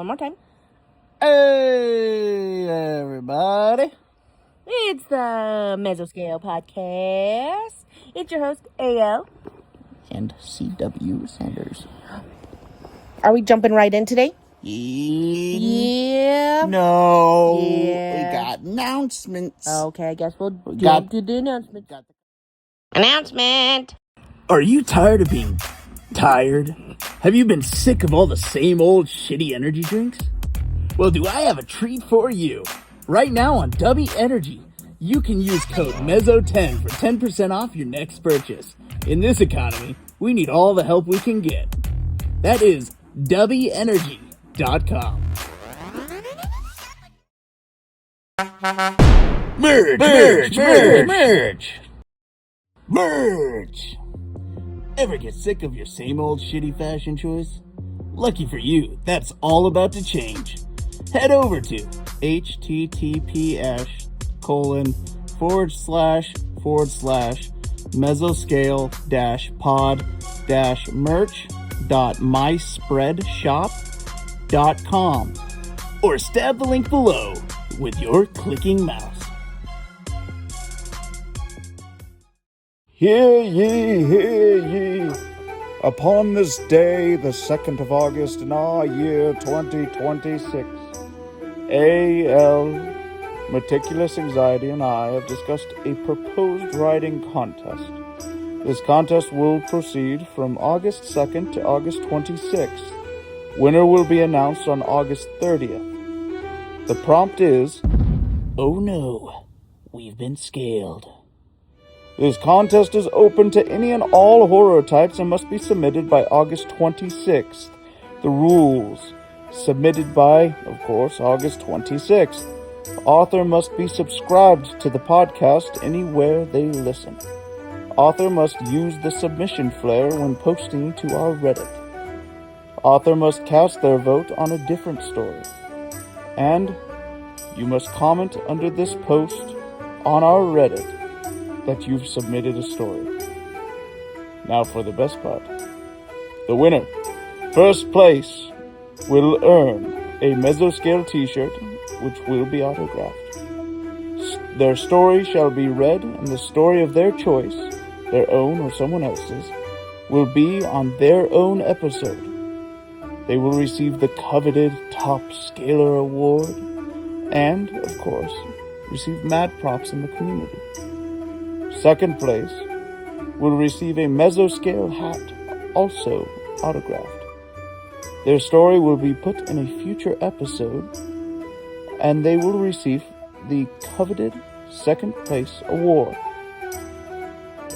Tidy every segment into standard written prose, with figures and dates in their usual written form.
One more time. Hey, everybody. It's the MesoCrue podcast. It's your host, AL. And CW Sanders. Are we jumping right in today? Yeah. No. Yeah. We got announcements. Okay, I guess we'll jump to the announcement. Announcement. Are you tired of being tired? Have you been sick of all the same old shitty energy drinks? Well, do I have a treat for you. Right now on Dubby Energy, you can use code MESO10 for 10% off your next purchase. In this economy, we need all the help we can get. That is dubbyenergy.com. Merch! Ever get sick of your same old shitty fashion choice? Lucky for you, that's all about to change. Head over to https://mesoscale-pod-merch.myspreadshop.com or stab the link below with your clicking mouse. Hear ye, hear ye. Upon this day, the 2nd of August in our year 2026, A.L. Meticulous Anxiety and I have discussed a proposed writing contest. This contest will proceed from August 2nd to August 26th. Winner will be announced on August 30th. The prompt is, Oh no, we've been scaled. This contest is open to any and all horror types and must be submitted by August 26th. The rules. Submitted by, of course, August 26th. Author must be subscribed to the podcast anywhere they listen. Author must use the submission flare when posting to our Reddit. Author must cast their vote on a different story. And you must comment under this post on our Reddit that you've submitted a story. Now for the best part. The winner, first place, will earn a Mesoscale t-shirt, which will be autographed. Their story shall be read, and the story of their choice, their own or someone else's, will be on their own episode. They will receive the coveted Top Scaler Award, and, of course, receive mad props in the community. Second place will receive a Mesoscale hat, also autographed. Their story will be put in a future episode, and they will receive the coveted second place award.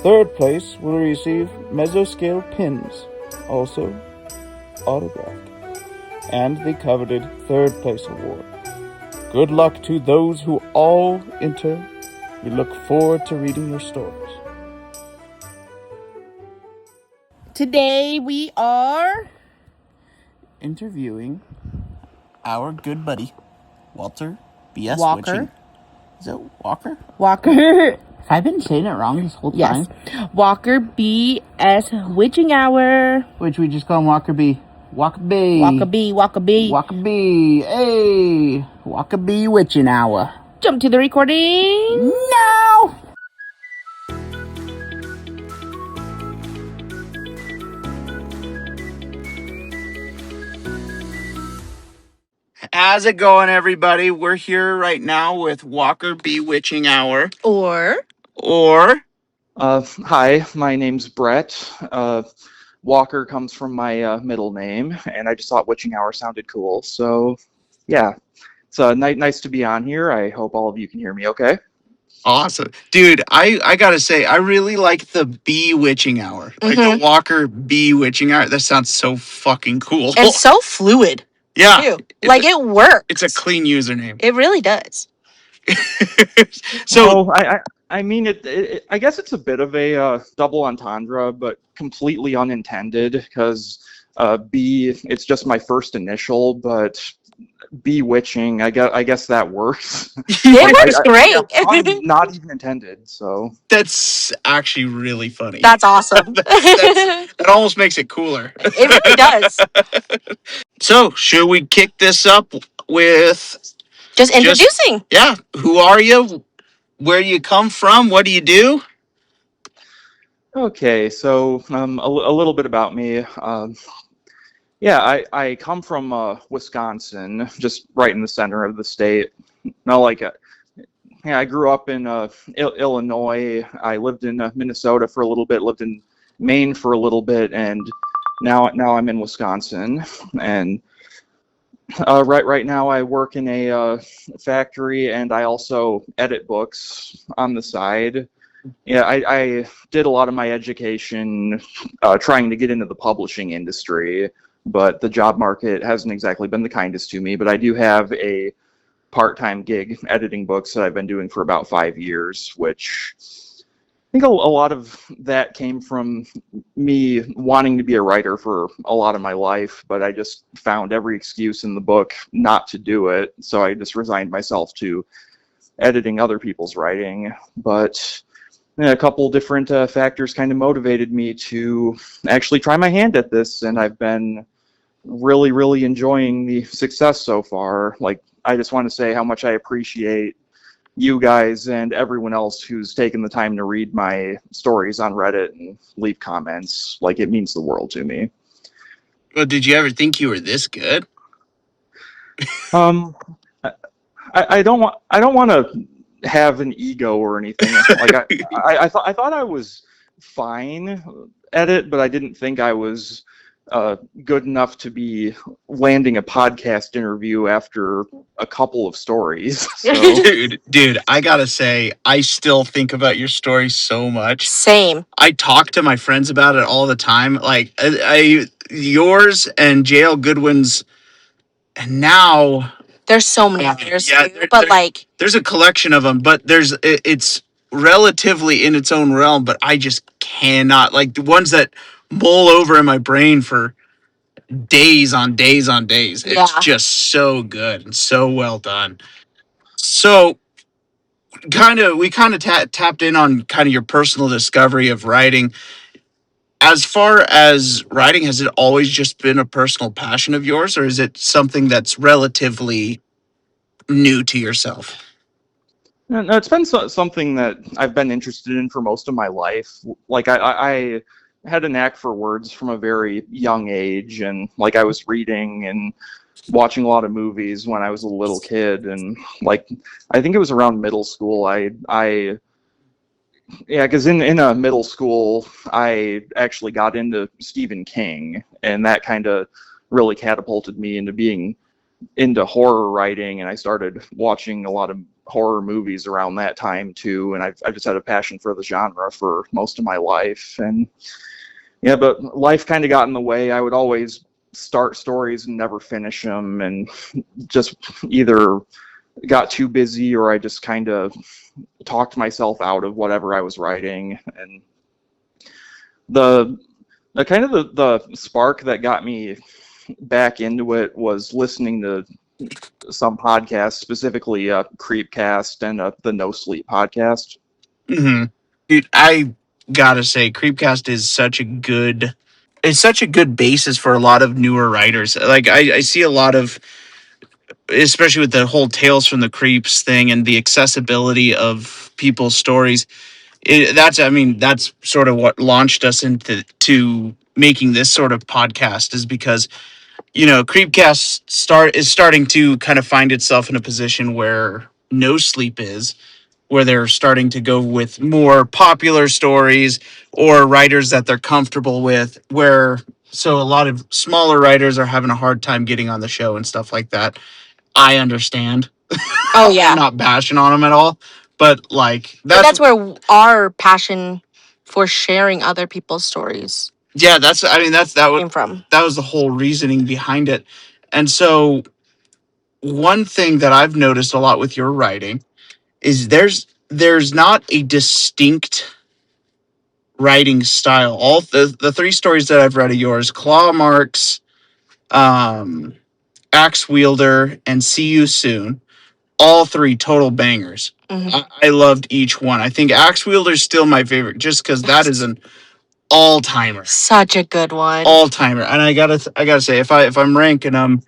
Third place will receive Mesoscale pins, also autographed, and the coveted third place award. Good luck to those who all enter. We look forward to reading your stories. Today we are Interviewing our good buddy, Walter B.S. Walker. Witching. Is it Walker? Walker. Have I been saying it wrong this whole time? Yes. Walker B.S. Witching Hour. Which we just call him Walker B. Walker B. Walker B. Walker B. Walker B. Hey! Walker B. Witching Hour. Jump to the recording. No! How's it going, everybody? We're here right now with Walker B. Witching Hour. Or Hi, my name's Brett. Walker comes from my middle name, and I just thought Witching Hour sounded cool. So, yeah, it's nice to be on here. I hope all of you can hear me okay. Awesome. Dude, I gotta say, I really like the bee witching hour. Like the Walker bee witching hour. That sounds so fucking cool. And so fluid. Yeah. Too. Like it works. It's a clean username. It really does. So, I mean, I guess it's a bit of a double entendre, but completely unintended, because B, it's just my first initial, but bewitching. I guess that works. It works Yeah, great. pun not even intended. So That's actually really funny. That's awesome. That almost makes it cooler. It really does. So, should we kick this up with Just introducing. yeah, who are you? Where do you come from? What do you do? okay, so a little bit about me. Yeah, I come from Wisconsin, just right in the center of the state. Not like yeah, I grew up in Illinois. I lived in Minnesota for a little bit, lived in Maine for a little bit, and now I'm in Wisconsin. And right now I work in a factory, and I also edit books on the side. Yeah, I did a lot of my education trying to get into the publishing industry, but the job market hasn't exactly been the kindest to me. But I do have a part-time gig editing books that I've been doing for about 5 years, which I think a lot of that came from me wanting to be a writer for a lot of my life, but I just found every excuse in the book not to do it. So I just resigned myself to editing other people's writing. But a couple different factors kind of motivated me to actually try my hand at this, and I've been really enjoying the success so far. Like, I just want to say how much I appreciate you guys and everyone else who's taken the time to read my stories on Reddit and leave comments. Like, it means the world to me. Well, did you ever think you were this good? Um, I don't want to have an ego or anything. Like I thought I was fine at it, but I didn't think I was good enough to be landing a podcast interview after a couple of stories. So. Dude, I gotta say, I still think about your story so much. Same. I talk to my friends about it all the time. Like, I yours and JL Goodwin's, and now There's so many others yeah, too, but like there's a collection of them, but it's relatively in its own realm. But I just cannot, like, the ones that mull over in my brain for days on days on days. It's Yeah. just so good and so well done. So we kind of tapped in on kind of your personal discovery of writing. As far as writing, has it always just been a personal passion of yours, or is it something that's relatively new to yourself? No, it's been something that I've been interested in for most of my life. Like I had a knack for words from a very young age, and like I was reading and watching a lot of movies when I was a little kid, and like I think it was around middle school. Yeah, because in middle school I actually got into Stephen King, and that kind of really catapulted me into being into horror writing, and I started watching a lot of horror movies around that time too, and I've just had a passion for the genre for most of my life. And yeah, but life kind of got in the way. I would always start stories and never finish them, and just either got too busy or I just kind of talked myself out of whatever I was writing. And the kind of the spark that got me back into it was listening to some podcasts, specifically Creepcast and the No Sleep podcast. Mm-hmm. Dude, I gotta say, Creepcast is it's such a good basis for a lot of newer writers. Like, I see a lot of, especially with the whole Tales from the Creeps thing and the accessibility of people's stories. That's sort of what launched us into making this sort of podcast, is because, Creepcast is starting to kind of find itself in a position where No Sleep is, where they're starting to go with more popular stories or writers that they're comfortable with, so a lot of smaller writers are having a hard time getting on the show and stuff like that. I understand. oh yeah. I'm not bashing on them at all, but like But that's where our passion for sharing other people's stories yeah, came from. that was the whole reasoning behind it. And so one thing that I've noticed a lot with your writing is there's not a distinct writing style. All the three stories that I've read of yours, Claw Marks, Axe Wielder, and See You Soon. All three total bangers. Mhm. I loved each one. I think Axe Wielder's still my favorite, just because that is an all timer. Such a good one. All timer. And I gotta say, if I'm ranking them,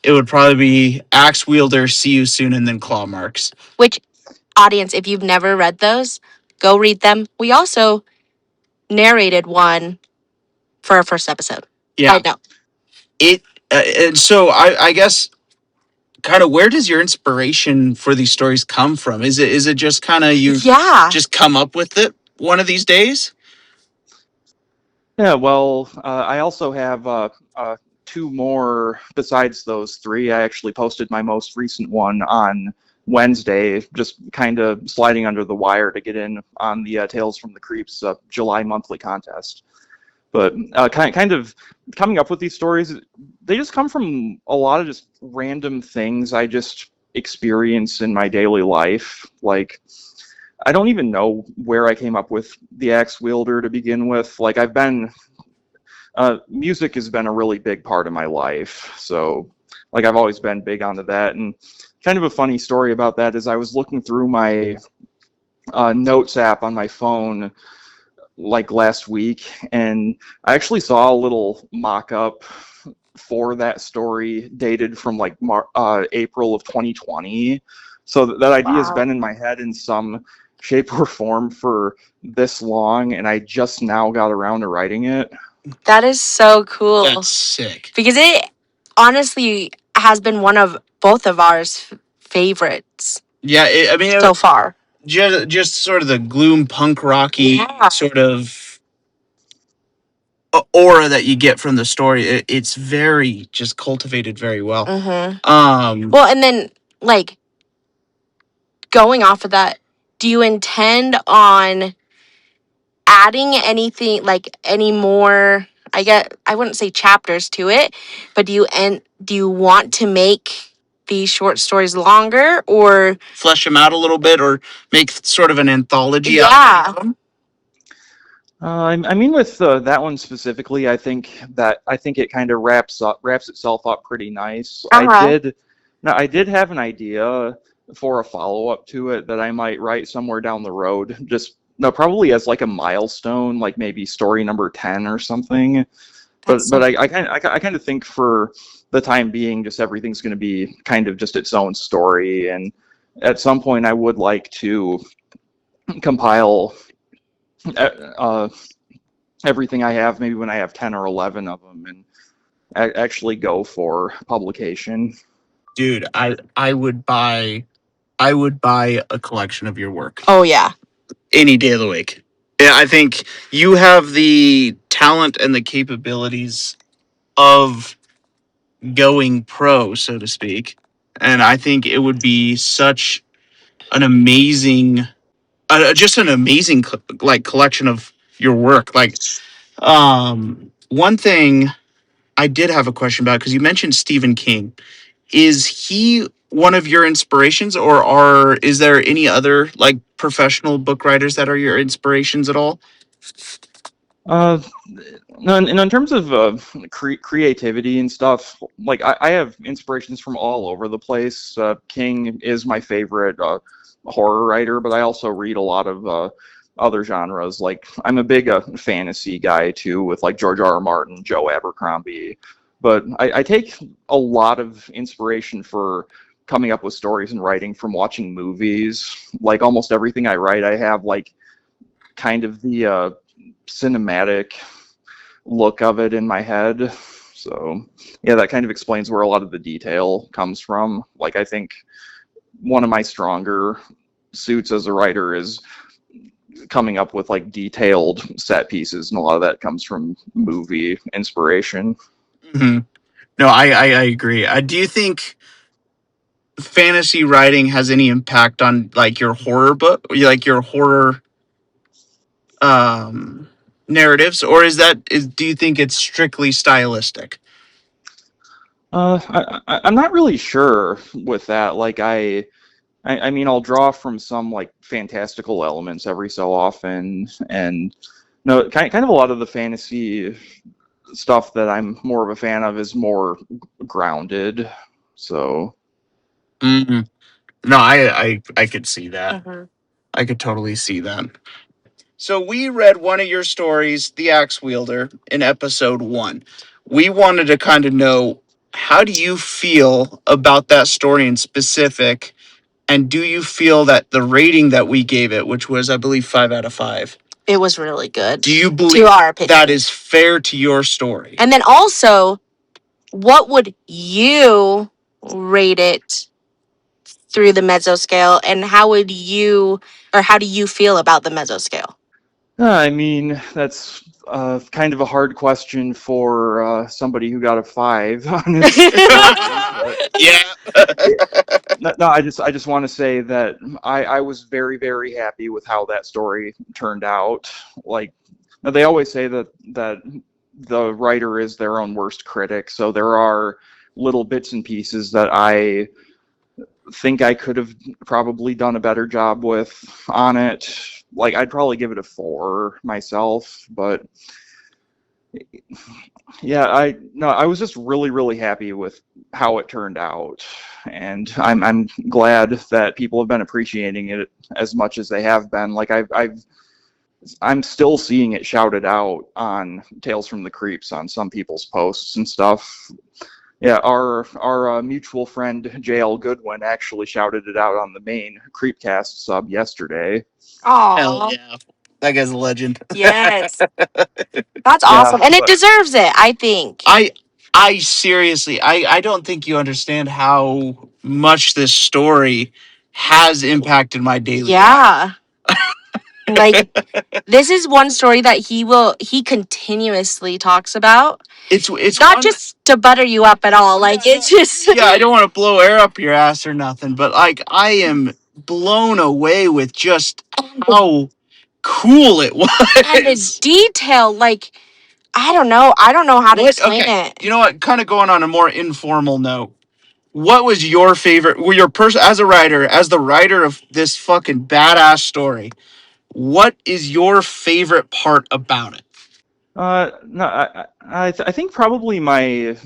it would probably be Axe Wielder, See You Soon, and then Claw Marks. Which, audience, if you've never read those, go read them. We also narrated one for our first episode. Yeah. I know. And so I guess kind of where does your inspiration for these stories come from? Is it just kind of you just come up with it one of these days? Yeah, well, I also have two more besides those three. I actually posted my most recent one on Wednesday, just kind of sliding under the wire to get in on the Tales from the Creeps July monthly contest. But kind of coming up with these stories, they just come from a lot of just random things I just experience in my daily life. Like, I don't even know where I came up with the Axe Wielder to begin with. Like, music has been a really big part of my life. So, like, I've always been big onto that. And kind of a funny story about that is I was looking through my notes app on my phone like last week, and I actually saw a little mock-up for that story dated from like April of 2020. So that idea has been in my head in some shape or form for this long, and I just now got around to writing it. That is so cool. That's sick. Because it honestly has been one of both of ours favorites. Yeah, I mean, so far. Just sort of the gloom punk rocky sort of aura that you get from the story. It's very just cultivated very well. Well, and then like going off of that, do you intend on adding anything, like any more, I wouldn't say chapters to it, but do you want to make these short stories longer or flesh them out a little bit or make sort of an anthology out of them? I mean, with that one specifically, I think it kind of wraps itself up pretty nice. I did have an idea for a follow-up to it that I might write somewhere down the road. Probably as like a milestone, like maybe story number 10 or something. But I kind of think for the time being, just everything's going to be kind of just its own story. And at some point, I would like to compile everything I have, maybe when I have 10 or 11 of them, and actually go for publication. Dude, I would buy a collection of your work. Oh yeah. Any day of the week. Yeah, I think you have the talent and the capabilities of going pro, so to speak. And I think it would be such an amazing just an amazing like collection of your work. Like one thing I did have a question about, because you mentioned Stephen King. Is he one of your inspirations, or is there any other like professional book writers that are your inspirations at all? No, in terms of creativity and stuff, like I have inspirations from all over the place. King is my favorite horror writer, but I also read a lot of other genres. Like I'm a big fantasy guy too, with like George R. R. Martin, Joe Abercrombie. But I take a lot of inspiration for coming up with stories and writing from watching movies. Like almost everything I write, I have like kind of the cinematic look of it in my head. So yeah, that kind of explains where a lot of the detail comes from. Like I think one of my stronger suits as a writer is coming up with like detailed set pieces, and a lot of that comes from movie inspiration. Mm-hmm. No, I agree. Do you think fantasy writing has any impact on like your horror book, like your horror narratives, or do you think it's strictly stylistic? I'm not really sure with that. Like I mean, I'll draw from some like fantastical elements every so often, and no, kind of a lot of the fantasy stuff that I'm more of a fan of is more grounded. So Mm. No, I could see that. Mhm. I could totally see that. So we read one of your stories, The Axe Wielder, in episode 1. We wanted to kind of know, how do you feel about that story in specific? And do you feel that the rating that we gave it, which was, I believe, 5 out of 5, It was really good. do you To believe our opinion. that is fair to your story? And then also, what would you rate it through the mesoscale, and how do you feel about the mesoscale? I mean, that's kind of a hard question for somebody who got a 5 on his story. But Yeah. no, I just want to say that I was very, very happy with how that story turned out. Like, now they always say that the writer is their own worst critic, so there are little bits and pieces that I think I could have probably done a better job with on it. Like, I'd probably give it a 4 myself, but yeah, I was just really, really happy with how it turned out, and I'm glad that people have been appreciating it as much as they have been. Like, I'm still seeing it shouted out on Tales from the Creeps on some people's posts and stuff. Yeah, our mutual friend JL Goodwin actually shouted it out on the main Creepcast sub yesterday. Hell Oh, yeah. That guy's a legend. yes. That's Yeah, awesome. And it but deserves it, I think. I seriously, I don't think you understand how much this story has impacted my daily life. Yeah. Like, this is one story that he continuously talks about. It's Not one, just to butter you up at all. Like, it's just yeah, I don't want to blow air up your ass or nothing, but like I am blown away with just how cool it and the was. detail, like, I don't know how to explain it. You know what? Kind of going on a more informal note. What was your favorite? Well, your person as a writer, as the writer of this fucking badass story. What is your favorite part about it? no, I think probably my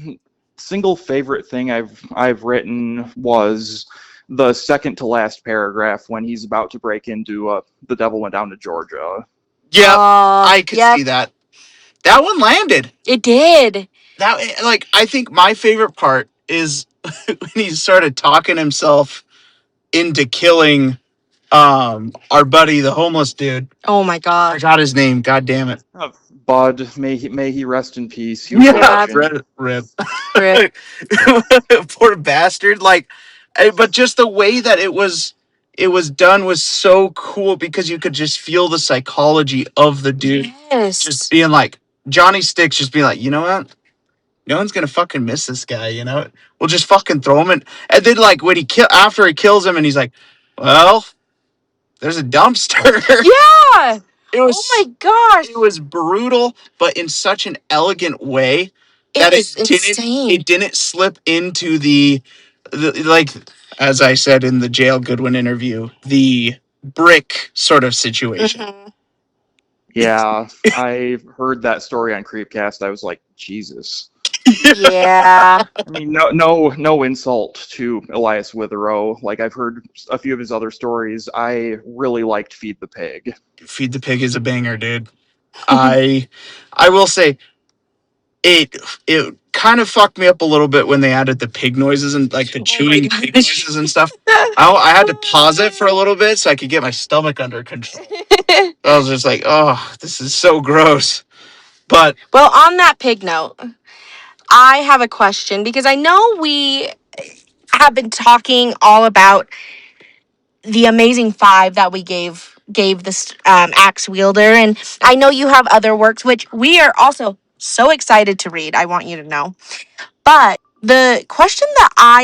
single favorite thing I've written was the second to last paragraph when he's about to break into The Devil Went Down to Georgia. Yep, I could Yep, see that. That one landed. it did. That, like, I think my favorite part is when he started talking himself into killing our buddy, the homeless dude. Oh my I gosh. forgot his name. God damn it. Bud, may he rest in peace. He was a Yeah. legend. Rip. Rip. Poor bastard. Like, but just the way that it was done was so cool because you could just feel the psychology of the dude Yes. just being like, Johnny Sticks just being like, you know what? No one's gonna fucking miss this guy, you know? We'll just fucking throw him in. And then like when after he kills him and he's like, well, there's a dumpster. Yeah. It was, Oh my gosh. it was brutal, but in such an elegant way that It was insane. it didn't slip into the like, as I said in the Jail Goodwin interview, the brick sort of situation. Mhm. Yeah, I heard that story on Creepcast. I was like, Jesus. Yeah. I mean, no insult to Elias Witherow. Like, I've heard a few of his other stories. I really liked Feed the Pig. Feed the Pig is a banger, dude. I will say it kind of fucked me up a little bit when they added the pig noises and like the chewing pig noises and stuff. I had to pause it for a little bit so I could get my stomach under control. I was just like, oh, this is so gross. But Well, on that pig note, I have a question because I know we have been talking all about the amazing 5 that we gave this axe wielder, and I know you have other works which we are also so excited to read. I want you to know. But the question that I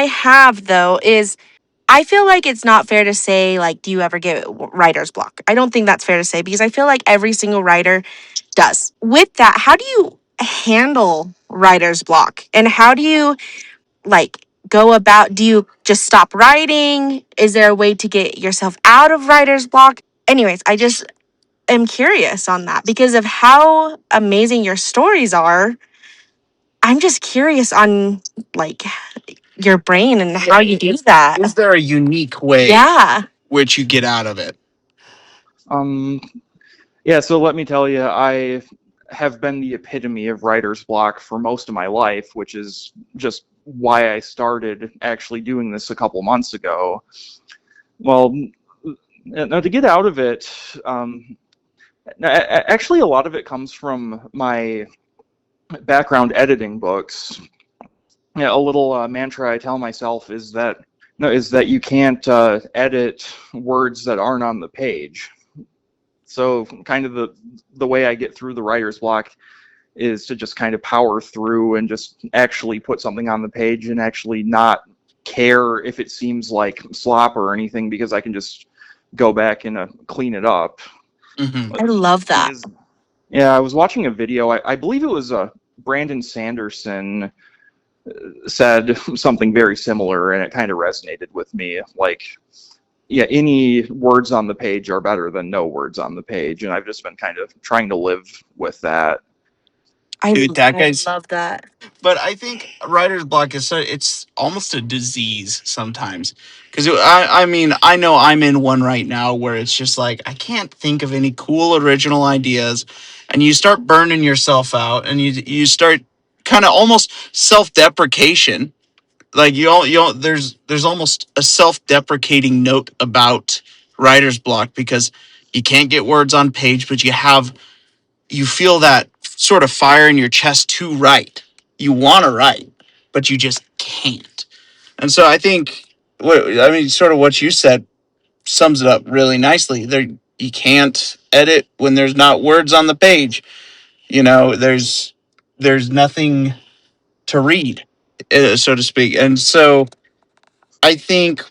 have though is, I feel like it's not fair to say, like, do you ever get writer's block? I don't think that's fair to say because I feel like every single writer does. With that, how do you handle writer's block? And how do you, like, go about, do you just stop writing? Is there a way to get yourself out of writer's block? Anyways, I just am curious on that because of how amazing your stories are. I'm just curious on like your brain and how you do that. Is there a unique way Yeah. which you get out of it? Yeah, so let me tell you, I have been the epitome of writer's block for most of my life, which is just why I started actually doing this a couple months ago. Well, now to get out of it, actually a lot of it comes from my background editing books. Yeah, a little mantra I tell myself is that you can't edit words that aren't on the page. So kind of the way I get through the writer's block is to just kind of power through and just actually put something on the page and actually not care if it seems like slop or anything, because I can just go back and clean it up. Mm-hmm. I love that. Yeah, I was watching a video. I believe it was Brandon Sanderson said something very similar, and it kind of resonated with me. Like, yeah, any words on the page are better than no words on the page, and I've just been kind of trying to live with that. Dude, that guy's. love that. But I think writer's block is it's almost a disease sometimes. Because I mean, I know I'm in one right now where it's just like, I can't think of any cool original ideas. And you start burning yourself out, and you start kind of almost self-deprecation. Like there's almost a self-deprecating note about writer's block, because you can't get words on page, but you feel that sort of fire in your chest to write. You want to write, but you just can't. And so I think, sort of what you said sums it up really nicely. There, you can't edit when there's not words on the page. There's nothing to read, so to speak. And so I think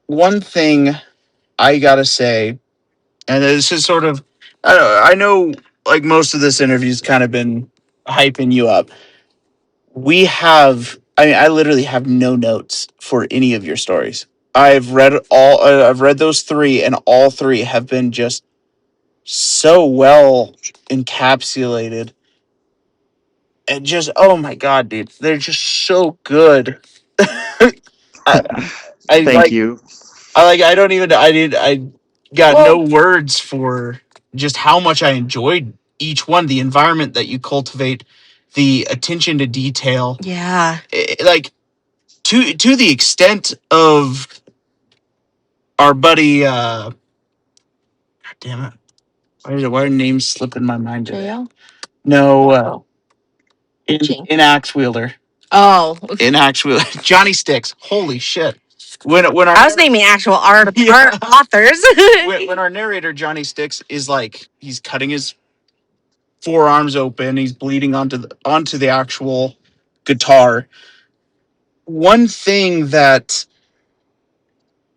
one thing I gotta say, and this is sort of, I know, like most of this interview's kind of been hyping you up. I literally have no notes for any of your stories. I've read those three, and all three have been just so well encapsulated. And just, oh my God, dude, they're just so good. I, I Thank you. I don't even, I got no words for just how much I enjoyed each one. The environment that you cultivate, the attention to detail. Yeah. Like, to the extent of our buddy, God damn it. Why are names slipping my mind today? JL? No, in Axe Wheeler. Oh. In Axe Wheeler. Johnny Sticks. Holy shit. When I was naming actual art authors. when our narrator Johnny Sticks is like, he's cutting his forearms open, he's bleeding onto the actual guitar. One thing that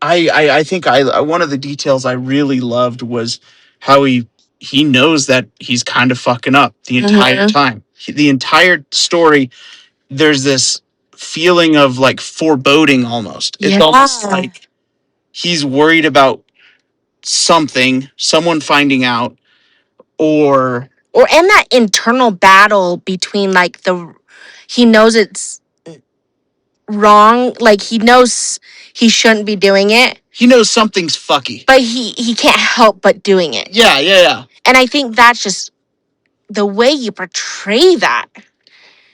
I think one of the details I really loved was how he knows that he's kind of fucking up the entire time. The entire story, there's this feeling of like foreboding almost. It's almost like he's worried about someone finding out, or in that internal battle between like he knows it's wrong, like he knows he shouldn't be doing it. He knows something's fucky, but he can't help but doing it. Yeah. And I think that's just the way you portray that.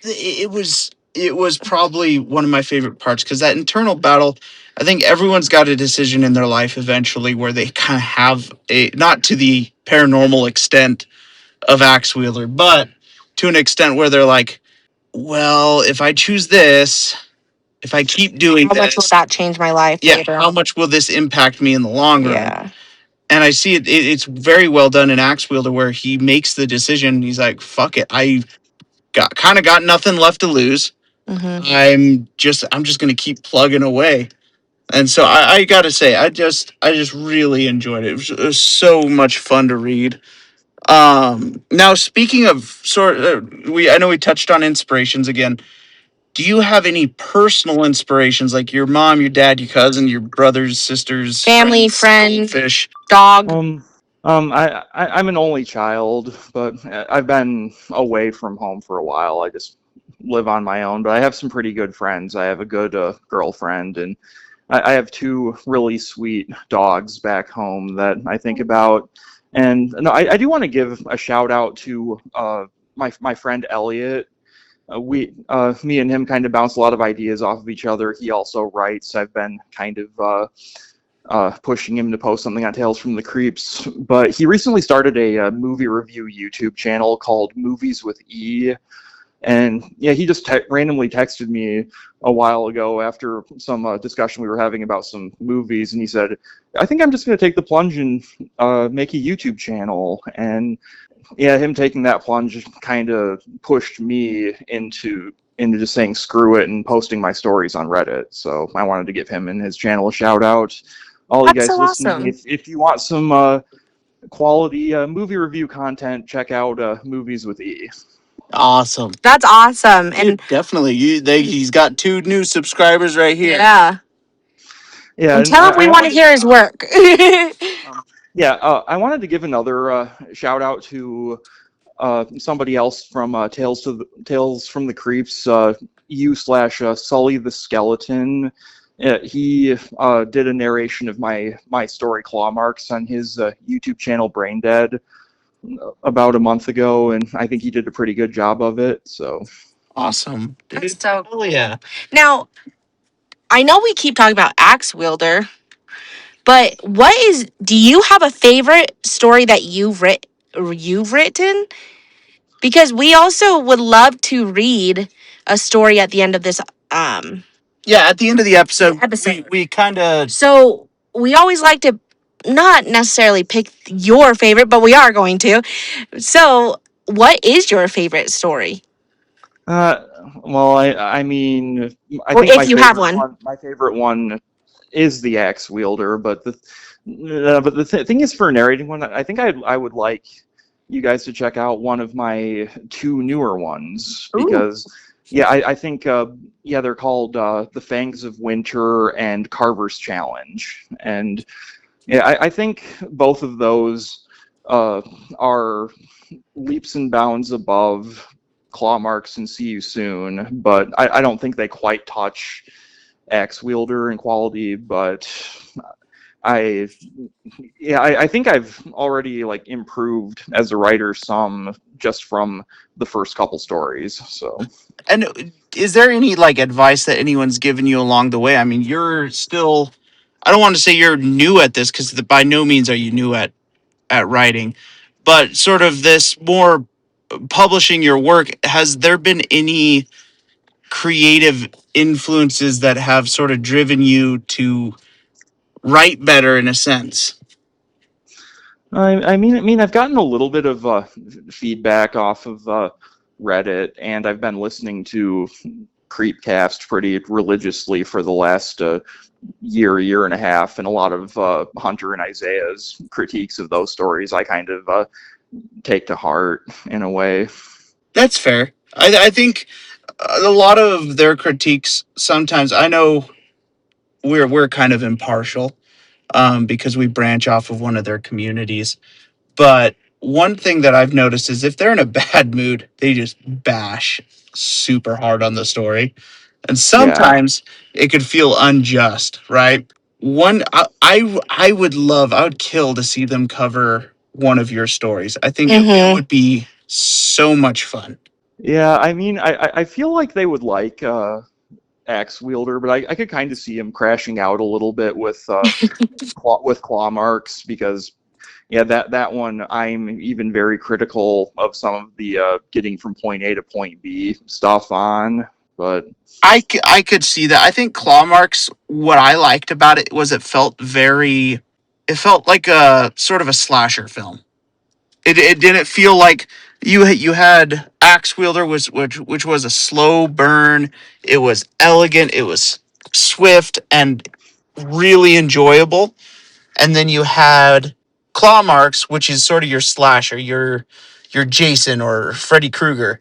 It was probably one of my favorite parts, because that internal battle, I think everyone's got a decision in their life eventually where they kind of have not to the paranormal extent of Axe Wheeler, but to an extent where they're like, well, if I choose this, if I keep doing how much will that change my life later? How much will this impact me in the long run? Yeah. And I see it's very well done in Axe Wheeler, where he makes the decision. He's like, fuck it. I got nothing left to lose. Mm-hmm. I'm just going to keep plugging away. And so I got to say, I just really enjoyed it. It was so much fun to read. Now, speaking of I know we touched on inspirations again. Do you have any personal inspirations, like your mom, your dad, your cousin, your brothers, sisters, family, friends, fish, dog? I'm an only child, but I've been away from home for a while. I just live on my own, but I have some pretty good friends. I have a good girlfriend, and I have two really sweet dogs back home that I think about. And no, I do want to give a shout out to my friend Elliot. Me and him kind of bounce a lot of ideas off of each other. He also writes. I've been kind of pushing him to post something on Tales from the Creeps, but he recently started a movie review YouTube channel called Movies with E. And yeah, he just randomly texted me a while ago after some discussion we were having about some movies, and he said, "I think I'm just going to take the plunge and make a YouTube channel." And yeah, him taking that plunge kind of pushed me into just saying screw it and posting my stories on Reddit. So I wanted to give him and his channel a shout out. All you That's guys so listening, awesome. if you want some quality movie review content, check out Movies with E. Awesome. That's awesome. And Definitely. He's got 2 new subscribers right here. yeah. Yeah, And and tell him we I want to wanted hear his work. I wanted to give another shout out to somebody else from Tales from the Creeps, you/Sully the Skeleton. He did a narration of my story Claw Marks on his YouTube channel Brain Dead about a month ago, and I think he did a pretty good job of it. So Awesome. Dude. That's so Oh yeah. Now, I know we keep talking about Axe Wielder, but do you have a favorite story that you've written? Because we also would love to read a story at the end of this um Yeah, at the end of the episode, episode. we kind of So we always like to not necessarily pick your favorite, but we are going to. So what is your favorite story? well, I mean, I Or think if you have one. my favorite one is the Axe Wielder, but the thing is, for a narrating one, I think I would like you guys to check out one of my 2 newer ones, Ooh. because yeah, I think they're called The Fangs of Winter and Carver's Challenge, and yeah, I think both of those are leaps and bounds above Claw Marks and See You Soon, but I don't think they quite touch Axe Wielder in quality, but I think I've already like improved as a writer some just from the first couple stories. So, And is there any like advice that anyone's given you along the way? I mean, you're still, I don't want to say you're new at this, because by no means are you new at writing, but sort of this more publishing your work, has there been any creative influences that have sort of driven you to write better in a sense? I mean, I've gotten a little bit of feedback off of Reddit, and I've been listening to Creepcast pretty religiously for the last year and a half, and a lot of Hunter and Isaiah's critiques of those stories I kind of take to heart in a way. That's fair. I think a lot of their critiques sometimes, I know we're kind of impartial, because we branch off of one of their communities. But one thing that I've noticed is if they're in a bad mood, they just bash super hard on the story. And Yeah. sometimes it could feel unjust, right? I would kill to see them cover one of your stories. I think it would be so much fun. Yeah, I mean, I feel like they would like Axe Wielder, but I could kind of see him crashing out a little bit with Claw Marks, because yeah, that one I'm even very critical of some of the getting from point A to point B stuff on, but I could see that. I think Claw Marks, what I liked about it was it felt like a sort of a slasher film. It didn't feel like you had Axe Wielder, which was a slow burn. It was elegant. It was swift and really enjoyable. And then you had Claw Marks, which is sort of your slasher, your Jason or Freddy Krueger.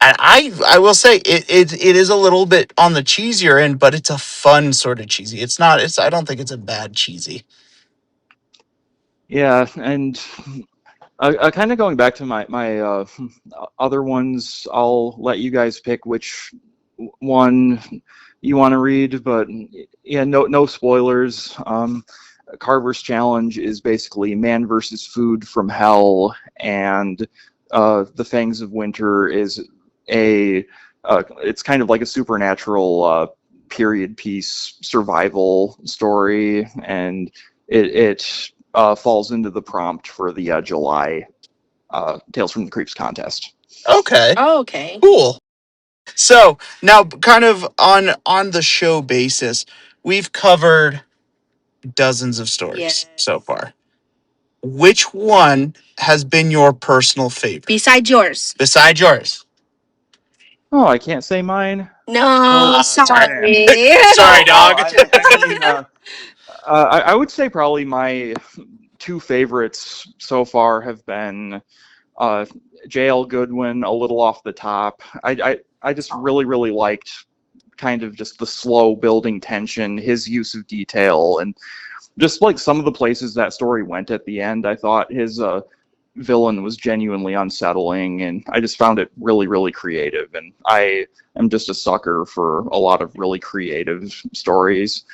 And I will say it is a little bit on the cheesier end, but it's a fun sort of cheesy. It's not. I don't think it's a bad cheesy. yeah, and Kind of going back to my other ones, I'll let you guys pick which one you want to read, but yeah, no spoilers. Carver's challenge is basically man versus food from hell, and the Fangs of Winter is it's kind of like a supernatural period piece survival story, and it falls into the prompt for the July Tales from the Creeps contest. Okay. Oh, okay. Cool. So now, kind of on the show basis, we've covered dozens of stories so far. Which one has been your personal favorite? Besides yours. Besides yours. Oh, I can't say mine. No, sorry. Sorry, dog. I would say probably my two favorites so far have been J.L. Goodwin, A Little Off the Top. I just really liked kind of just the slow building tension, his use of detail, and just like some of the places that story went at the end. I thought his villain was genuinely unsettling, and I just found it really creative. And I am just a sucker for a lot of really creative stories.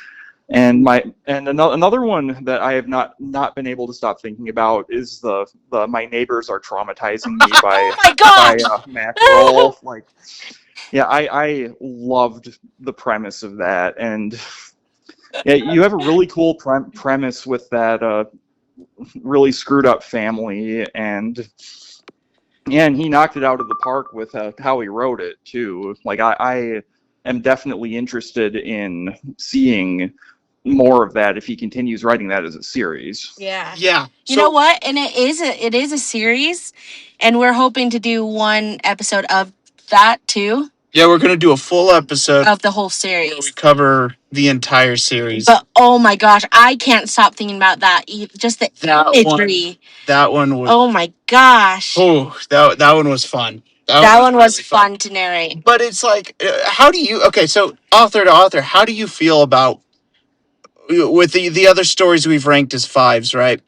And another one that I have not been able to stop thinking about is the My Neighbors Are Traumatizing Me by Oh my gosh! Mackerel. Like, yeah, I loved the premise of that, and yeah, you have a really cool premise with that really screwed up family, and he knocked it out of the park with how he wrote it too. Like, I am definitely interested in seeing more of that if he continues writing that as a series. Yeah. Yeah. You know what? And it is a series, and we're hoping to do one episode of that too. Yeah, we're gonna do a full episode of the whole where series. we cover the entire series. But oh my gosh, I can't stop thinking about that. Just the imagery. That one was. Oh my gosh. Oh, that one was fun. That one was really fun to narrate. But it's like, how do you? Okay, so author to author, how do you feel about with the other stories we've ranked as fives, right?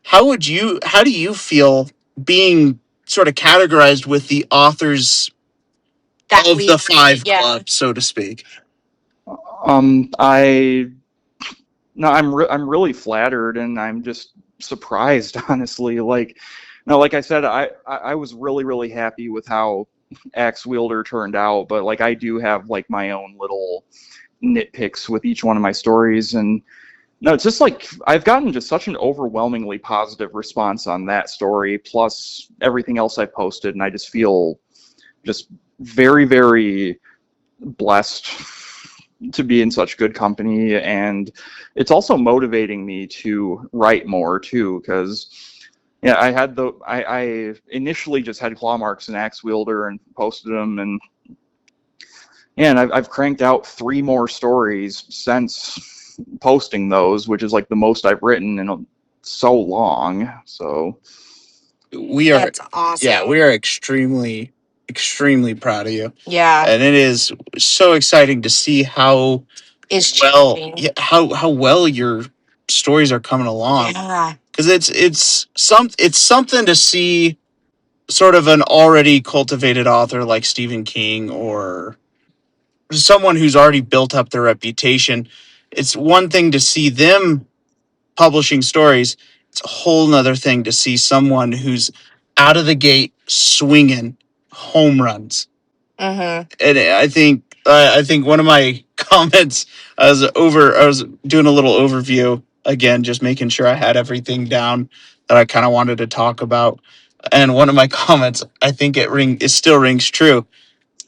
How do you feel being sort of categorized with the authors of the five club, so to speak? I'm really flattered, and I'm just surprised, honestly. Like I said, I was really happy with how Axe Wielder turned out, but like I do have like my own little nitpicks with each one of my stories, and no, it's just like I've gotten just such an overwhelmingly positive response on that story, plus everything else I posted, and I just feel just very blessed to be in such good company. And it's also motivating me to write more too, because yeah, I initially just had claw marks and Axe Wielder and posted them, and I've cranked out 3 more stories since posting those, which is like the most I've written in so long. So that's awesome. Yeah, we are extremely proud of you. Yeah. And it is so exciting to see how well your stories are coming along. Yeah. Because it's something to see sort of an already cultivated author like Stephen King or someone who's already built up their reputation. It's one thing to see them publishing stories. It's a whole nother thing to see someone who's out of the gate swinging home runs. Mm-hmm. And I think one of my comments, I was doing a little overview again, just making sure I had everything down that I kind of wanted to talk about. And one of my comments, I think it still rings true.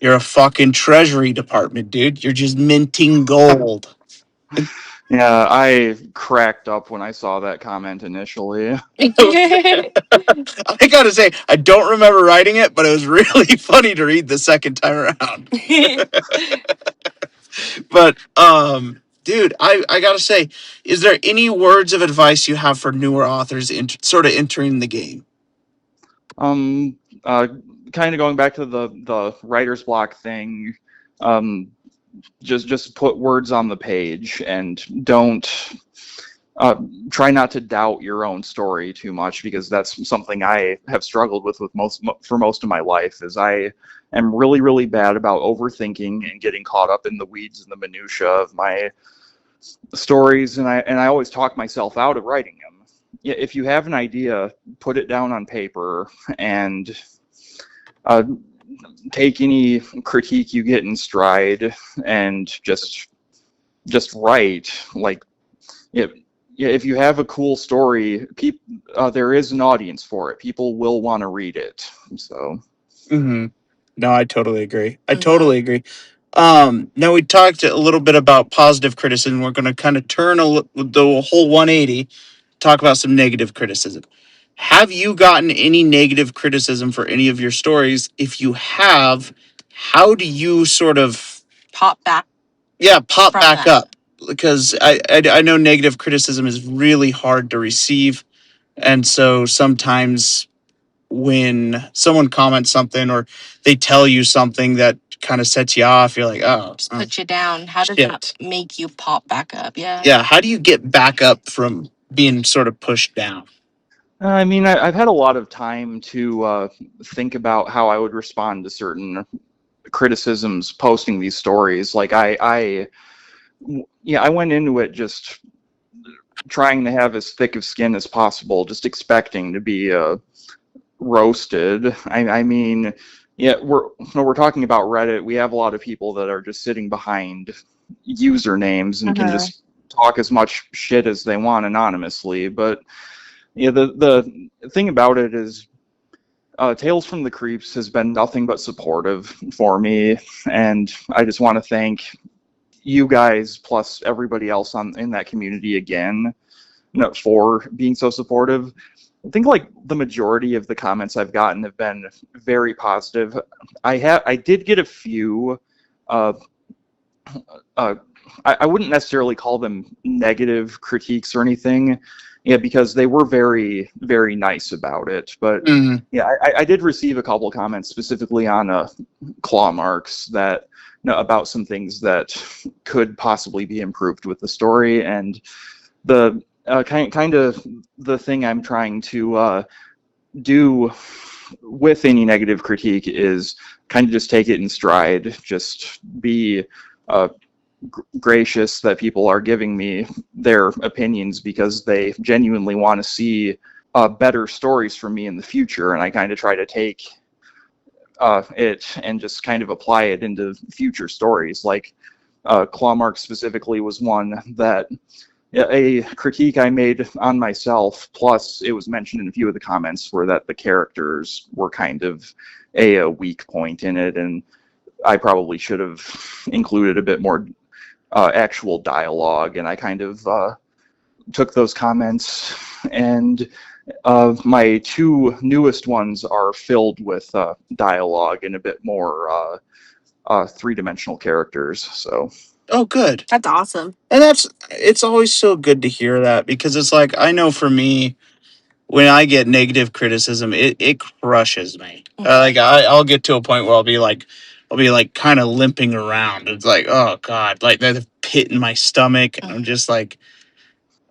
You're a fucking treasury department, dude. You're just minting gold. Yeah, I cracked up when I saw that comment initially. I gotta say, I don't remember writing it, but it was really funny to read the second time around. But dude, I gotta say, is there any words of advice you have for newer authors sort of entering the game? Kind of going back to the writer's block thing, just put words on the page, and don't try not to doubt your own story too much, because that's something I have struggled with for most of my life. Is I am really, really bad about overthinking and getting caught up in the weeds and the minutia of my stories, and I always talk myself out of writing them. Yeah, if you have an idea, put it down on paper and take any critique you get in stride and just write. Like, if you have a cool story, there is an audience for it. People will want to read it. So. Mm-hmm. No, I totally agree. I totally agree. Now we talked a little bit about positive criticism. We're going to kind of turn the whole 180, talk about some negative criticism. Have you gotten any negative criticism for any of your stories? If you have, how do you sort of Pop back. pop from back that. up? Because I know negative criticism is really hard to receive, and so sometimes when someone comments something or they tell you something that kind of sets you off, you're like, oh, Put you down. How does shit. that make you pop back up? Yeah. Yeah, how do you get back up from being sort of pushed down? I mean, I've had a lot of time to think about how I would respond to certain criticisms posting these stories. Like I went into it just trying to have as thick of skin as possible, just expecting to be roasted. I mean, yeah, we're talking about Reddit. We have a lot of people that are just sitting behind usernames and can just talk as much shit as they want anonymously. But yeah, the thing about it is, Tales from the Creeps has been nothing but supportive for me, and I just want to thank you guys plus everybody else in that community again, for being so supportive. I think like the majority of the comments I've gotten have been very positive. I did get a few. I wouldn't necessarily call them negative critiques or anything, because they were very, very nice about it. But I did receive a couple comments specifically on claw marks that about some things that could possibly be improved with the story, and the kind of the thing I'm trying to do with any negative critique is kind of just take it in stride, just be gracious that people are giving me their opinions because they genuinely want to see better stories from me in the future, and I kind of try to take it and just kind of apply it into future stories. Like Clawmark specifically was one that a critique I made on myself, plus it was mentioned in a few of the comments, were that the characters were kind of a weak point in it, and I probably should have included a bit more actual dialogue, and I kind of took those comments, and my two newest ones are filled with dialogue and a bit more three-dimensional characters. So. Oh, good. That's awesome. And it's always so good to hear that, because it's like, I know for me, when I get negative criticism, it crushes me. Like I'll get to a point where I'll be like kind of limping around. It's like, oh God, like there's a pit in my stomach, and I'm just like,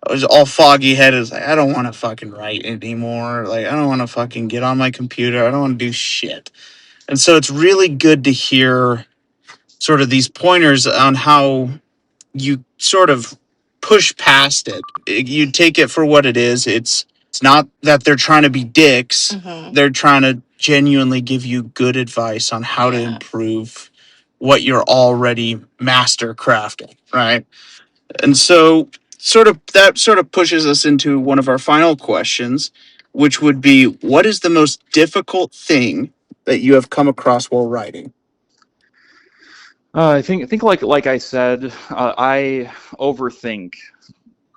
I was all foggy headed. It's like, I don't want to fucking write anymore. Like, I don't want to fucking get on my computer. I don't want to do shit. And so it's really good to hear sort of these pointers on how you sort of push past it. You take it for what it is. It's not that they're trying to be dicks. They're trying to genuinely give you good advice on how to improve what you're already master crafting, right? And so that sort of pushes us into one of our final questions, which would be, what is the most difficult thing that you have come across while writing? I think like I said, I overthink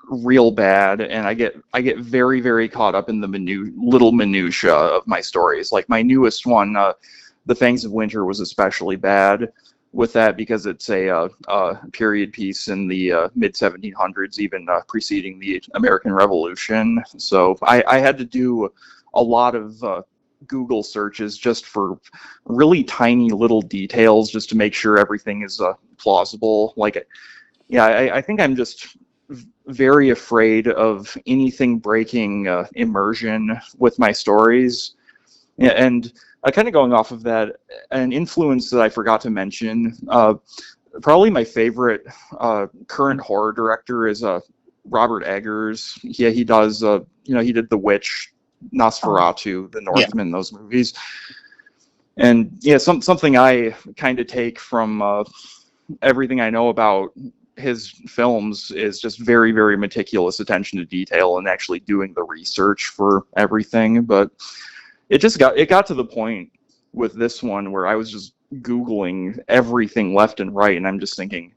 real bad, and I get very, very caught up in the little minutia of my stories. Like my newest one, The Fangs of Winter, was especially bad with that because it's a period piece in the mid 1700s, even preceding the American Revolution. So I had to do a lot of Google searches just for really tiny little details, just to make sure everything is plausible. Like, yeah, I think I'm just very afraid of anything breaking immersion with my stories. And kind of going off of that, an influence that I forgot to mention, probably my favorite current horror director is Robert Eggers. Yeah, he does, he did The Witch, Nosferatu, The Northman, those movies. And yeah, something I kind of take from everything I know about his films is just very, very meticulous attention to detail and actually doing the research for everything. But it got to the point with this one where I was just Googling everything left and right, and I'm just thinking,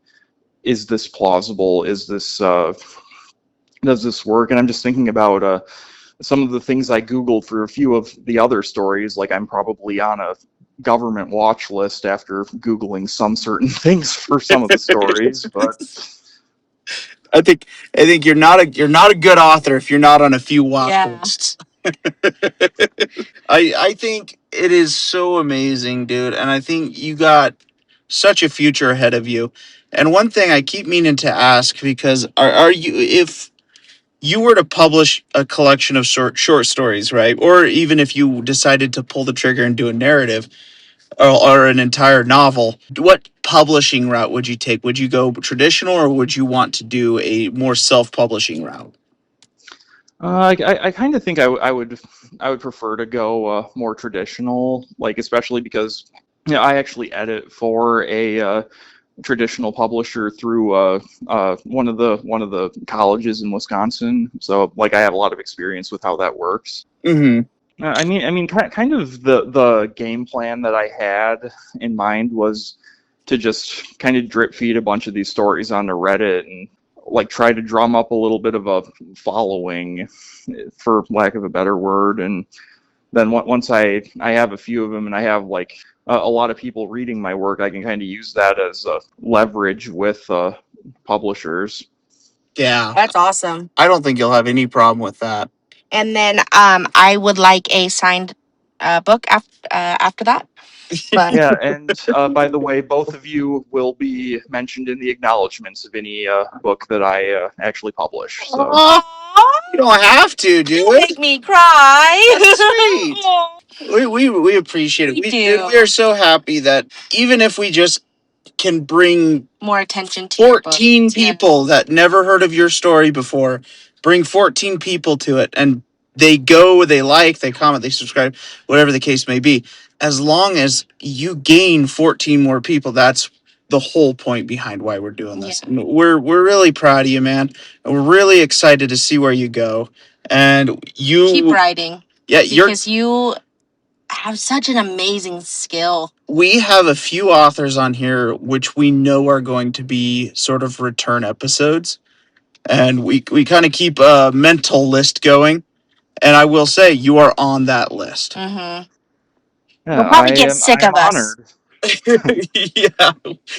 is this plausible? Is this does this work? And I'm just thinking about some of the things I Googled for a few of the other stories. Like, I'm probably on a government watch list after Googling some certain things for some of the stories, but I think you're not a good author if you're not on a few watch lists. I think it is so amazing, dude, and I think you got such a future ahead of you. And one thing I keep meaning to ask, because are you, if you were to publish a collection of short stories, right, or even if you decided to pull the trigger and do a narrative or an entire novel, what publishing route would you take? Would you go traditional, or would you want to do a more self-publishing route? I kind of think I would prefer to go more traditional, like, especially because I actually edit for a traditional publisher through one of the colleges in Wisconsin, so like I have a lot of experience with how that works. I mean, kind of the game plan that I had in mind was to just kind of drip feed a bunch of these stories onto Reddit and like try to drum up a little bit of a following, for lack of a better word. And then once I have a few of them and I have like a lot of people reading my work, I can kind of use that as a leverage with publishers. Yeah, That's awesome. I don't think you'll have any problem with that. And then I would like a signed book after that. But Yeah, and by the way, both of you will be mentioned in the acknowledgments of any book that I actually publish. So. You don't have to, dude. You make me cry. That's sweet. We appreciate it. Dude, we are so happy that even if we just can bring more attention to 14 people that never heard of your story before, bring 14 people to it, and they go, they like, they comment, they subscribe, whatever the case may be. As long as you gain 14 more people, that's the whole point behind why we're doing this. Yeah. And we're really proud of you, man. And we're really excited to see where you go. And you keep writing. Yeah, because you have such an amazing skill. We have a few authors on here which we know are going to be sort of return episodes. And we kind of keep a mental list going. And I will say, you are on that list. Mm-hmm. Yeah, we'll probably get sick of honored. us. Yeah,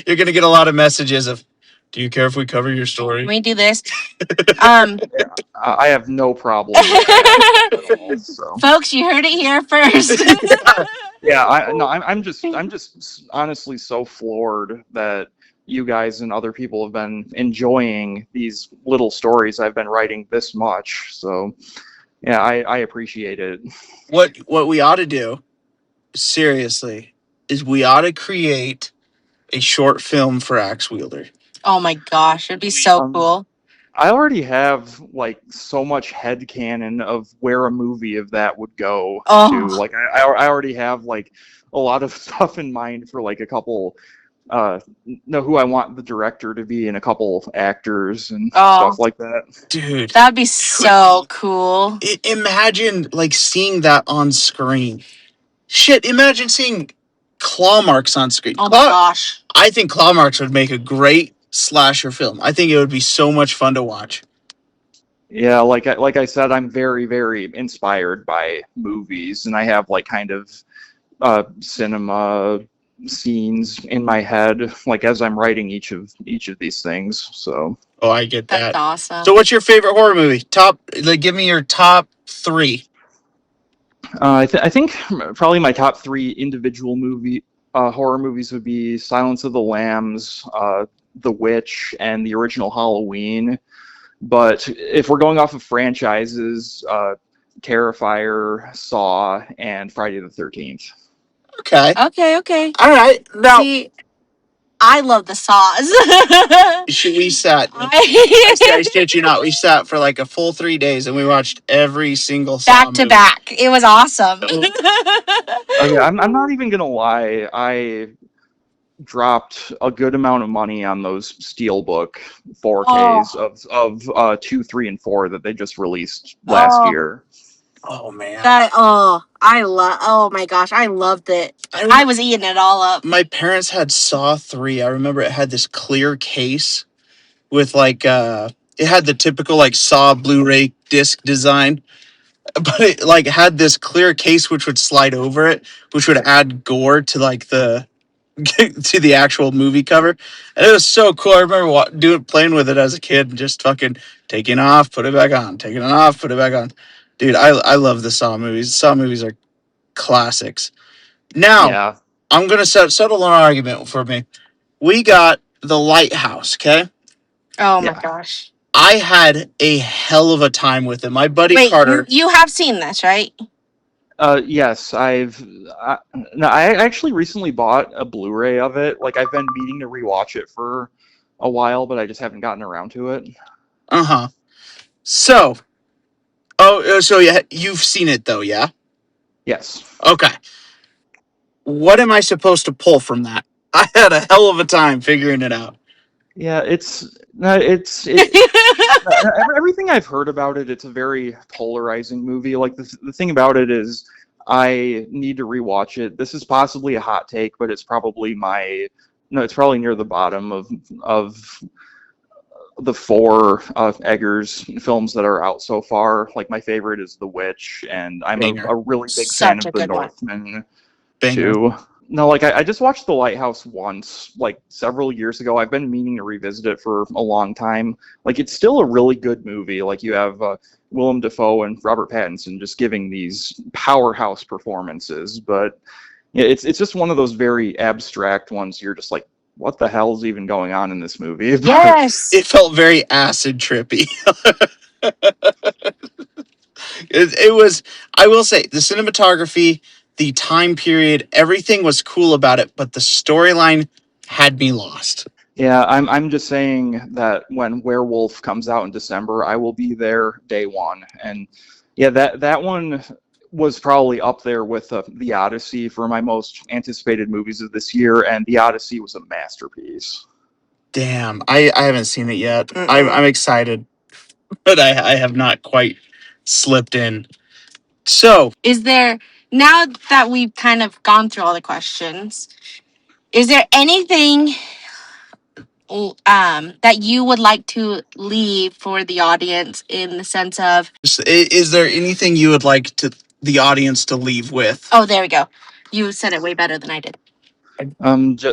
you're going to get a lot of messages of, do you care if we cover your story? Can we do this? Yeah, I have no problem with that at all, so. Folks, you heard it here first. Yeah, I'm just honestly so floored that you guys and other people have been enjoying these little stories I've been writing this much. So, yeah, I appreciate it. What we ought to do, seriously, is we ought to create a short film for Axe Wielder. Oh my gosh, it'd be so cool. I already have like so much headcanon of where a movie of that would go to. Like I already have like a lot of stuff in mind for like a couple know who I want the director to be and a couple actors and stuff like that. Dude, that'd be so cool. Imagine like seeing that on screen. Shit, imagine seeing claw marks on screen. Oh my gosh. I think claw marks would make a great slasher film. I think it would be so much fun to watch. Yeah, like I said, I'm very, very inspired by movies, and I have like kind of cinema scenes in my head, like as I'm writing each of these things. So. Oh, I get that. That's awesome. So, what's your favorite horror movie? Give me your top 3. I think probably my top 3 individual horror movies would be Silence of the Lambs, The Witch, and the original Halloween. But if we're going off of franchises, Terrifier, Saw, and Friday the 13th. Okay. Okay. All right. Now, See, I love the Saws. we sat. I shit you not. We sat for like a full 3 days and we watched every single Saw Back to movie. back. It was awesome. Okay, I'm not even gonna lie. I dropped a good amount of money on those Steelbook 4Ks of 2, 3, and 4 that they just released last year. Oh man. Oh my gosh, I loved it. I was eating it all up. My parents had Saw 3. I remember it had this clear case with like it had the typical like Saw Blu-ray disc design, but it like had this clear case which would slide over it, which would add gore to like the to the actual movie cover, and it was so cool. I remember playing with it as a kid and just fucking taking it off, put it back on, taking it off, put it back on. Dude, I love the Saw movies. Saw movies are classics. Now, Yeah. I'm gonna settle an argument for me. We got The Lighthouse, okay? Oh my Yeah. gosh. I had a hell of a time with it. My buddy Carter. You have seen this, right? Yes, I actually recently bought a Blu-ray of it. Like, I've been meaning to rewatch it for a while, but I just haven't gotten around to it. So, so yeah, you've seen it though, yeah? Yes. Okay. What am I supposed to pull from that? I had a hell of a time figuring it out. Yeah, everything I've heard about it, it's a very polarizing movie. Like, the thing about it is I need to rewatch it. This is possibly a hot take, but it's probably it's probably near the bottom of the 4 Eggers films that are out so far. Like, my favorite is The Witch, and I'm a really big fan of The Northman too. No, like, I just watched The Lighthouse once, like, several years ago. I've been meaning to revisit it for a long time. Like, it's still a really good movie. Like, you have Willem Dafoe and Robert Pattinson just giving these powerhouse performances, but it's just one of those very abstract ones. You're just like, what the hell's even going on in this movie? Yes. It felt very acid trippy. It was, I will say, the cinematography, the time period, everything was cool about it, but the storyline had me lost. Yeah, I'm just saying that when Werewolf comes out in December, I will be there day one. And yeah, that one was probably up there with The Odyssey for my most anticipated movies of this year, and The Odyssey was a masterpiece. Damn, I haven't seen it yet. I'm excited, but I have not quite slipped in. So, is there, now that we've kind of gone through all the questions, is there anything that you would like to leave for the audience, in the sense of, is there anything you would like the audience to leave with? Oh, there we go. You said it way better than I did.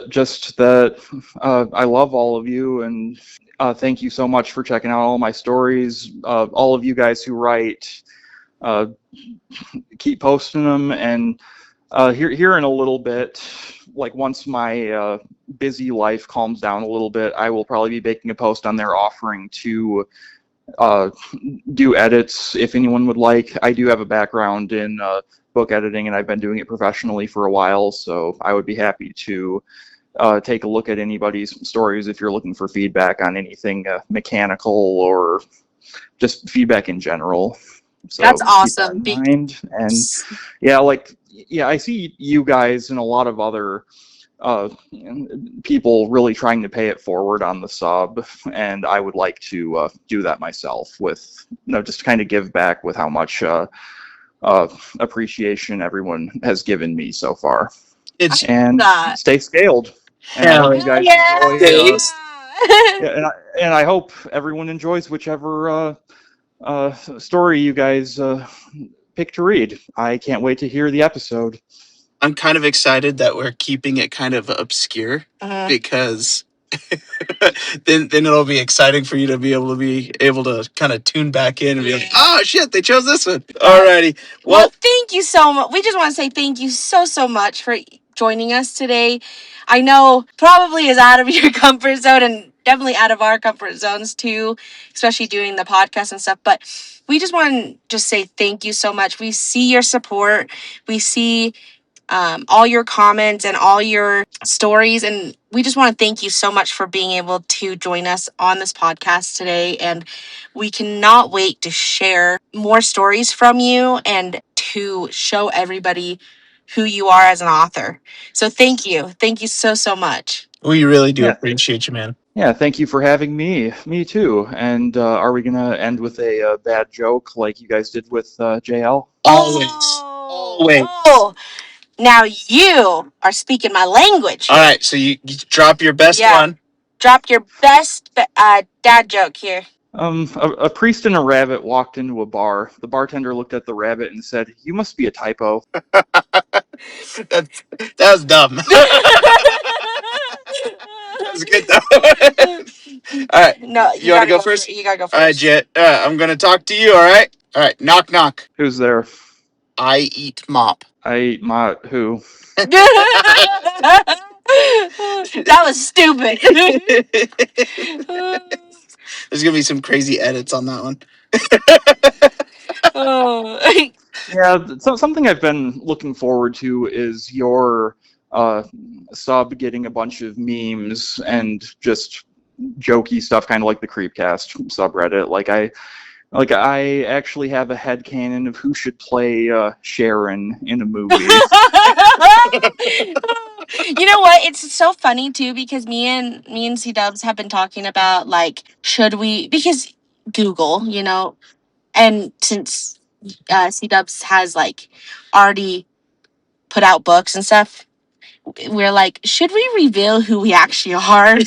Just that I love all of you, and thank you so much for checking out all my stories. All of you guys who write, keep posting them, and here in a little bit, like, once my busy life calms down a little bit, I will probably be making a post on there offering to do edits if anyone would like. I do have a background in book editing, and I've been doing it professionally for a while, so I would be happy to take a look at anybody's stories if you're looking for feedback on anything mechanical or just feedback in general. So that's awesome. Keep that in mind. And yeah, I see you guys and a lot of other people really trying to pay it forward on the sub, and I would like to do that myself, with just to kind of give back with how much appreciation everyone has given me so far. Stay scaled. And I hope you guys enjoy. And I hope everyone enjoys whichever story you guys pick to read. I can't wait to hear the episode. I'm kind of excited that we're keeping it kind of obscure, because then it'll be exciting for you to be able to kind of tune back in and be like, oh shit, they chose this one. Alrighty. Well, thank you so much. We just want to say thank you so much for joining us today. I know probably is out of your comfort zone, and definitely out of our comfort zones too, especially doing the podcast and stuff. But we just want to just say thank you so much. We see your support. We see all your comments and all your stories. And we just want to thank you so much for being able to join us on this podcast today. And we cannot wait to share more stories from you and to show everybody who you are as an author. So thank you. Thank you so, so much. We really do appreciate you, man. Yeah, thank you for having me. Me too. And are we going to end with a bad joke like you guys did with JL? Always. Oh, now you are speaking my language. All right, so you drop your best one. Drop your best dad joke here. A priest and a rabbit walked into a bar. The bartender looked at the rabbit and said, "You must be a typo." That was dumb. That was good though. All right. No, you want to go first? You gotta go first. All right, Jet. I'm gonna talk to you. All right. All right. Knock knock. Who's there? I eat mop. I eat who? That was stupid. There's gonna be some crazy edits on that one. Yeah, something I've been looking forward to is your sub getting a bunch of memes and just jokey stuff, kind of like the Creepcast subreddit. Like I actually have a headcanon of who should play Sharon in a movie. You know what? It's so funny too because me and C Dubs have been talking about like should we, because Google, you know, and since C Dubs has like already put out books and stuff, we're like, should we reveal who we actually are?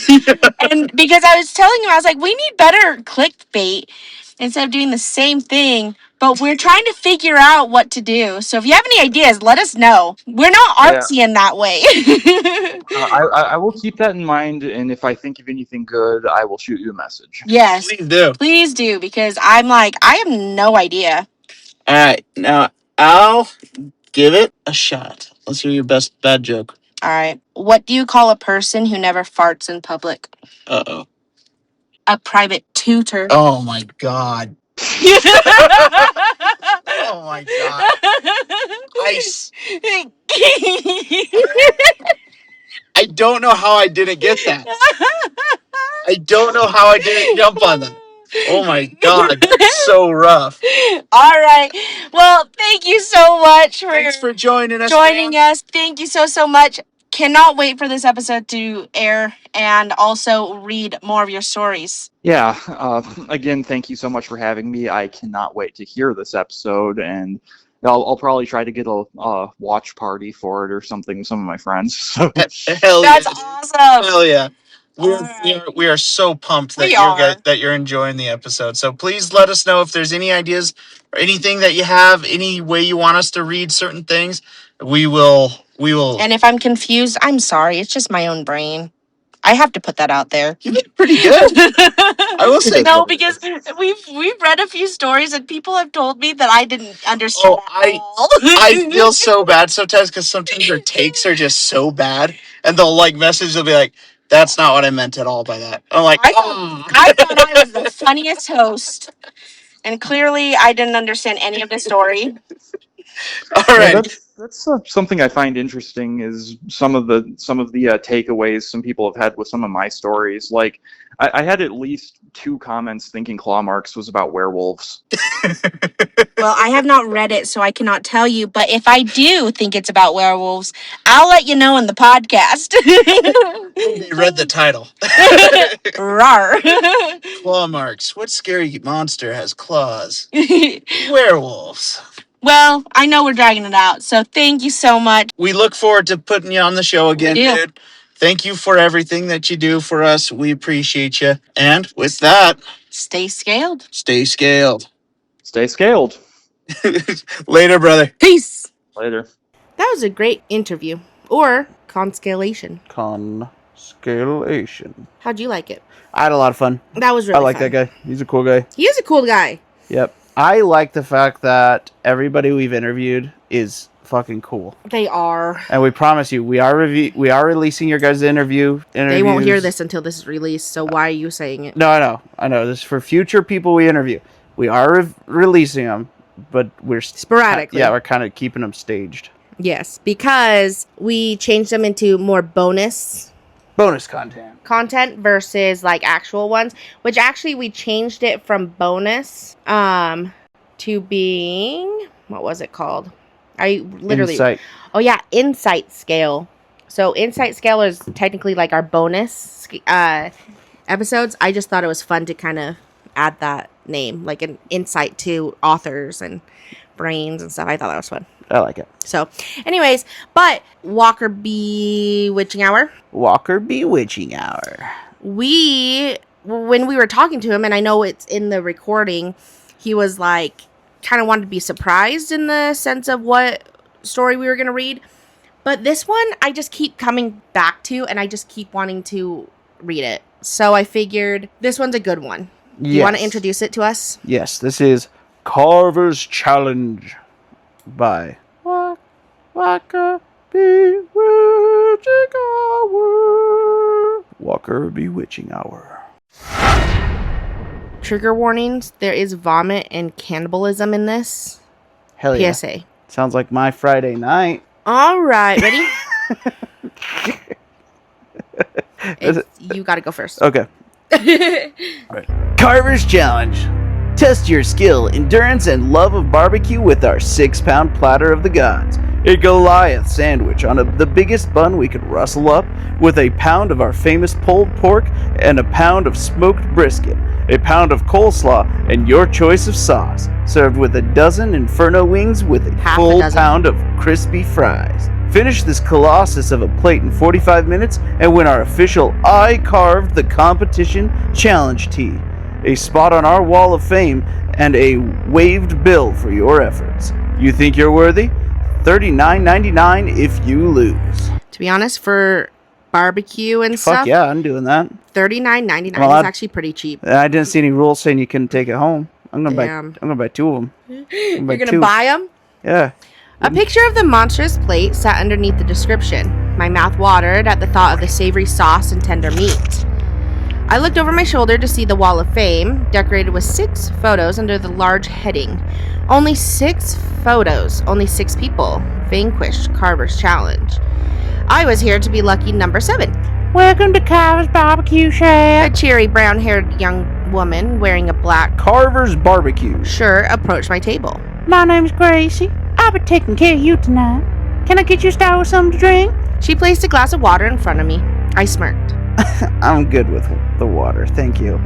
And because I was telling him, I was like, we need better clickbait instead of doing the same thing. But we're trying to figure out what to do. So if you have any ideas, let us know. We're not artsy in that way. I will keep that in mind, and if I think of anything good, I will shoot you a message. Yes. Please do. Please do, because I'm like, I have no idea. All right. Now, I'll give it a shot. Let's hear your best bad joke. All right. What do you call a person who never farts in public? Uh-oh. A private tutor. Oh, my God. Oh, my God. Ice. I don't know how I didn't get that. I don't know how I didn't jump on that. Oh, my God. That's so rough. All right. Well, thank you so much for joining us. Thank you so, so much. Cannot wait for this episode to air and also read more of your stories. Yeah. Again, thank you so much for having me. I cannot wait to hear this episode, and I'll probably try to get a watch party for it or something with some of my friends. So. Hell yeah. That's awesome. Hell yeah. We are so pumped that you're enjoying the episode. So please let us know if there's any ideas or anything that you have, any way you want us to read certain things. We will. And if I'm confused, I'm sorry. It's just my own brain. I have to put that out there. You did pretty good. I will say no, because we've read a few stories and people have told me that I didn't understand. Oh, I feel so bad sometimes because sometimes your takes are just so bad, and they'll like message. They'll be like, "That's not what I meant at all by that." I'm like, I thought I was the funniest host, and clearly I didn't understand any of the story. All right. Yeah, that's something I find interesting is some of the takeaways some people have had with some of my stories. Like I had at least 2 comments thinking claw marks was about werewolves. Well, I have not read it, so I cannot tell you. But if I do think it's about werewolves, I'll let you know in the podcast. They read the title. Rawr. Claw marks. What scary monster has claws? Werewolves. Well, I know we're dragging it out, so thank you so much. We look forward to putting you on the show again, dude. Thank you for everything that you do for us. We appreciate you. And with that, stay scaled. Stay scaled. Stay scaled. Later, brother. Peace. Later. That was a great interview. Or conSCALation. conSCALation. How'd you like it? I had a lot of fun. That was really I like fun. that guy. He's a cool guy. He is a cool guy. Yep. I like the fact that everybody we've interviewed is fucking cool. They are. And we promise you, we are releasing your guys' interviews. They won't hear this until this is released, so why are you saying it? No, I know. This is for future people we interview. We are releasing them, but we're sporadically. Yeah, we're kind of keeping them staged. Yes, because we changed them into more bonus content versus like actual ones, which actually we changed it from bonus to being, what was it called? Insight. Oh yeah, insight scale. So insight scale is technically like our bonus episodes. I just thought it was fun to kind of add that name, like an insight to authors and brains and stuff. I thought that was fun. I like it. So, anyways, but Walkerbswitching hour. Walkerbswitching hour. When we were talking to him, and I know it's in the recording, he was like, kind of wanted to be surprised in the sense of what story we were going to read. But this one, I just keep coming back to, and I just keep wanting to read it. So I figured this one's a good one. Yes. You want to introduce it to us? Yes, this is Carver's Challenge by Walkerbswitching Hour. Walkerbswitching Hour. Trigger warnings. There is vomit and cannibalism in this. Hell yeah. PSA. Sounds like my Friday night. All right. Ready? You got to go first. Okay. All right. Carver's Challenge. Test your skill, endurance, and love of barbecue with our 6-pound platter of the gods. A Goliath sandwich on the biggest bun we could rustle up, with a pound of our famous pulled pork and a pound of smoked brisket, a pound of coleslaw, and your choice of sauce, served with a dozen Inferno wings with a full pound of crispy fries. Finish this colossus of a plate in 45 minutes and win our official I Carved the Competition Challenge tee, a spot on our wall of fame, and a waived bill for your efforts. You think you're worthy? $39.99 if you lose. To be honest, for barbecue and stuff, fuck yeah, I'm doing that. $39.99 is actually pretty cheap. I didn't see any rules saying you couldn't take it home. I'm gonna buy 2 of them. You're gonna buy them? Yeah. A picture of the monstrous plate sat underneath the description. My mouth watered at the thought of the savory sauce and tender meat. I looked over my shoulder to see the wall of fame, decorated with 6 photos under the large heading. Only 6 photos, only 6 people vanquished Carver's Challenge. I was here to be lucky number 7. Welcome to Carver's Barbecue Shack. A cheery brown-haired young woman wearing a black Carver's Barbecue shirt approached my table. My name's Gracie. I'll be taking care of you tonight. Can I get you started with something to drink? She placed a glass of water in front of me. I smirked. I'm good with the water, thank you.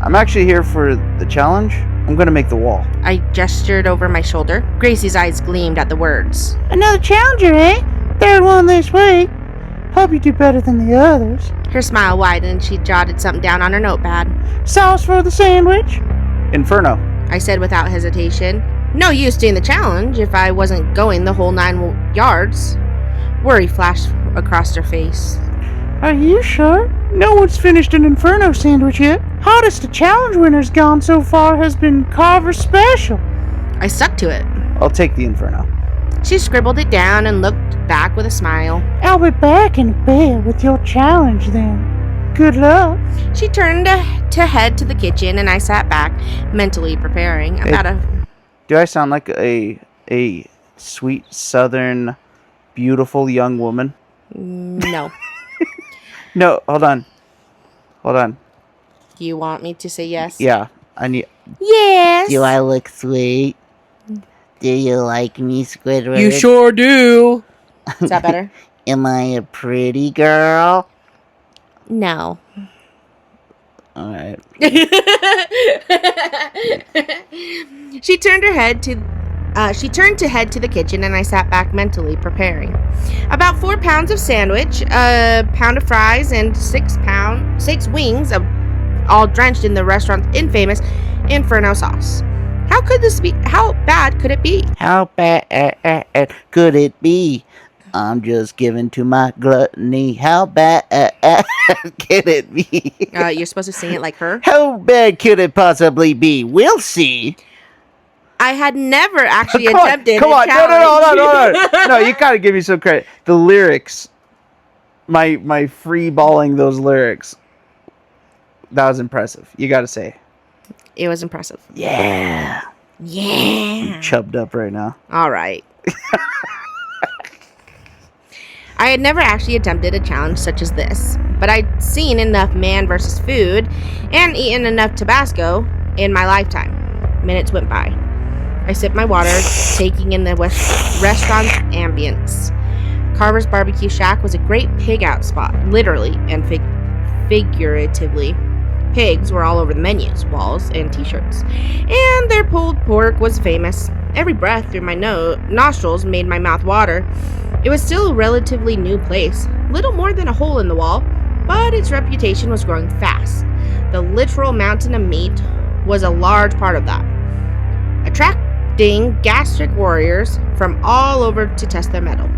I'm actually here for the challenge. I'm gonna make the wall. I gestured over my shoulder. Gracie's eyes gleamed at the words. Another challenger, eh? 3rd one this week. Hope you do better than the others. Her smile widened and she jotted something down on her notepad. Sauce for the sandwich? Inferno, I said without hesitation. No use doing the challenge if I wasn't going the whole 9 yards. Worry flashed across her face. Are you sure? No one's finished an Inferno sandwich yet. Hottest the challenge winner's gone so far has been Carver Special. I stuck to it. I'll take the Inferno. She scribbled it down and looked back with a smile. I'll be back in a bit with your challenge then. Good luck. She turned to head to the kitchen and I sat back, mentally preparing. Do I sound like a sweet, southern, beautiful young woman? No. No, hold on. Do you want me to say yes? Yeah, I need... Yes! Do I look sweet? Do you like me, Squidward? You sure do. Is that better? Am I a pretty girl? No. Alright. She turned to head to the kitchen and I sat back mentally preparing. About 4 pounds of sandwich, a pound of fries, and 6 wings, all drenched in the restaurant's infamous Inferno sauce. How bad could it be? How bad could it be? I'm just giving to my gluttony. How bad could it be? You're supposed to sing it like her? How bad could it possibly be? We'll see. I had never actually Come on, attempted come a on. challenge. No. No, you gotta give me some credit. The lyrics, my free balling those lyrics, that was impressive. You gotta say. It was impressive. Yeah. Yeah. I'm chubbed up right now. All right. I had never actually attempted a challenge such as this, but I'd seen enough man versus food and eaten enough Tabasco in my lifetime. Minutes went by. I sipped my water, taking in the restaurant's ambience. Carver's Barbecue Shack was a great pig out spot, literally and figuratively. Pigs were all over the menus, walls, and t-shirts. And their pulled pork was famous. Every breath through my nostrils made my mouth water. It was still a relatively new place, little more than a hole in the wall, but its reputation was growing fast. The literal mountain of meat was a large part of that, attracting gastric warriors from all over to test their metal.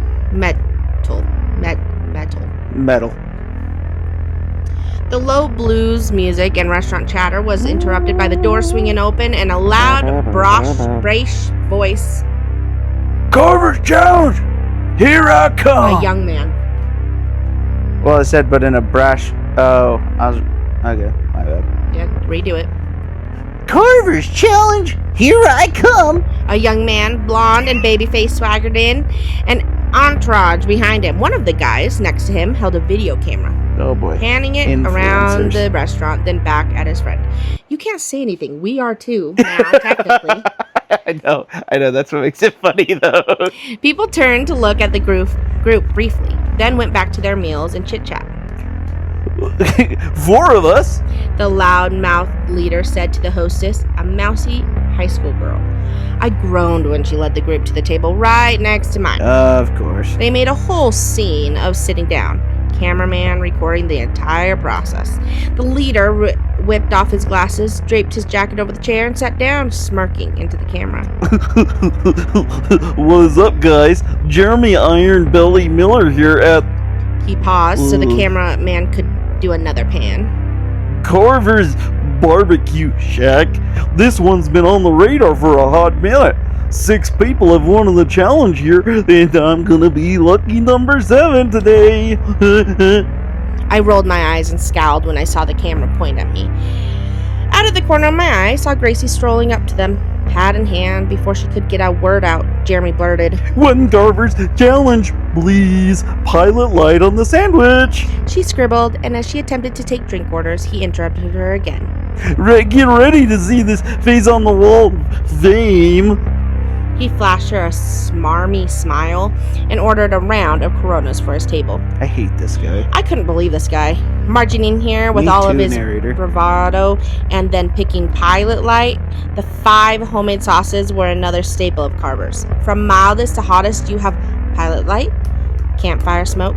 The low blues music and restaurant chatter was interrupted by the door swinging open and a loud, brash voice. Carver's challenge! Here I come! A young man. Well, I said, but in a brash. Oh, I was. Okay, my bad. Yeah, redo it. Carver's challenge. Here I come. A young man, blonde and baby-faced, swaggered in, an entourage behind him. One of the guys next to him held a video camera. Oh boy. Handing it around the restaurant, then back at his friend. You can't say anything. We are too, now, technically. I know. That's what makes it funny, though. People turned to look at the group briefly, then went back to their meals and chit-chat. 4 of us? The loud-mouthed leader said to the hostess, a mousy high school girl. I groaned when she led the group to the table right next to mine. Of course. They made a whole scene of sitting down. Cameraman recording the entire process. The leader whipped off his glasses, draped his jacket over the chair, and sat down, smirking into the camera. What is up, guys? Jeremy Iron Belly Miller here at... He paused so the cameraman could do another pan. Carver's Barbecue Shack. This one's been on the radar for a hot minute. 6 people have won the challenge here, and I'm gonna be lucky number 7 today. I rolled my eyes and scowled when I saw the camera point at me. Out of the corner of my eye, I saw Gracie strolling up to them, pad in hand. Before she could get a word out, Jeremy blurted, One Carver's challenge, please. Pilot light on the sandwich. She scribbled, and as she attempted to take drink orders, he interrupted her again. Get ready to see this face on the wall fame. He flashed her a smarmy smile and ordered a round of Coronas for his table. I hate this guy. I couldn't believe this guy. Marching in here with all of his bravado and then picking Pilot Light. The 5 homemade sauces were another staple of Carver's. From mildest to hottest, you have Pilot Light, Campfire Smoke,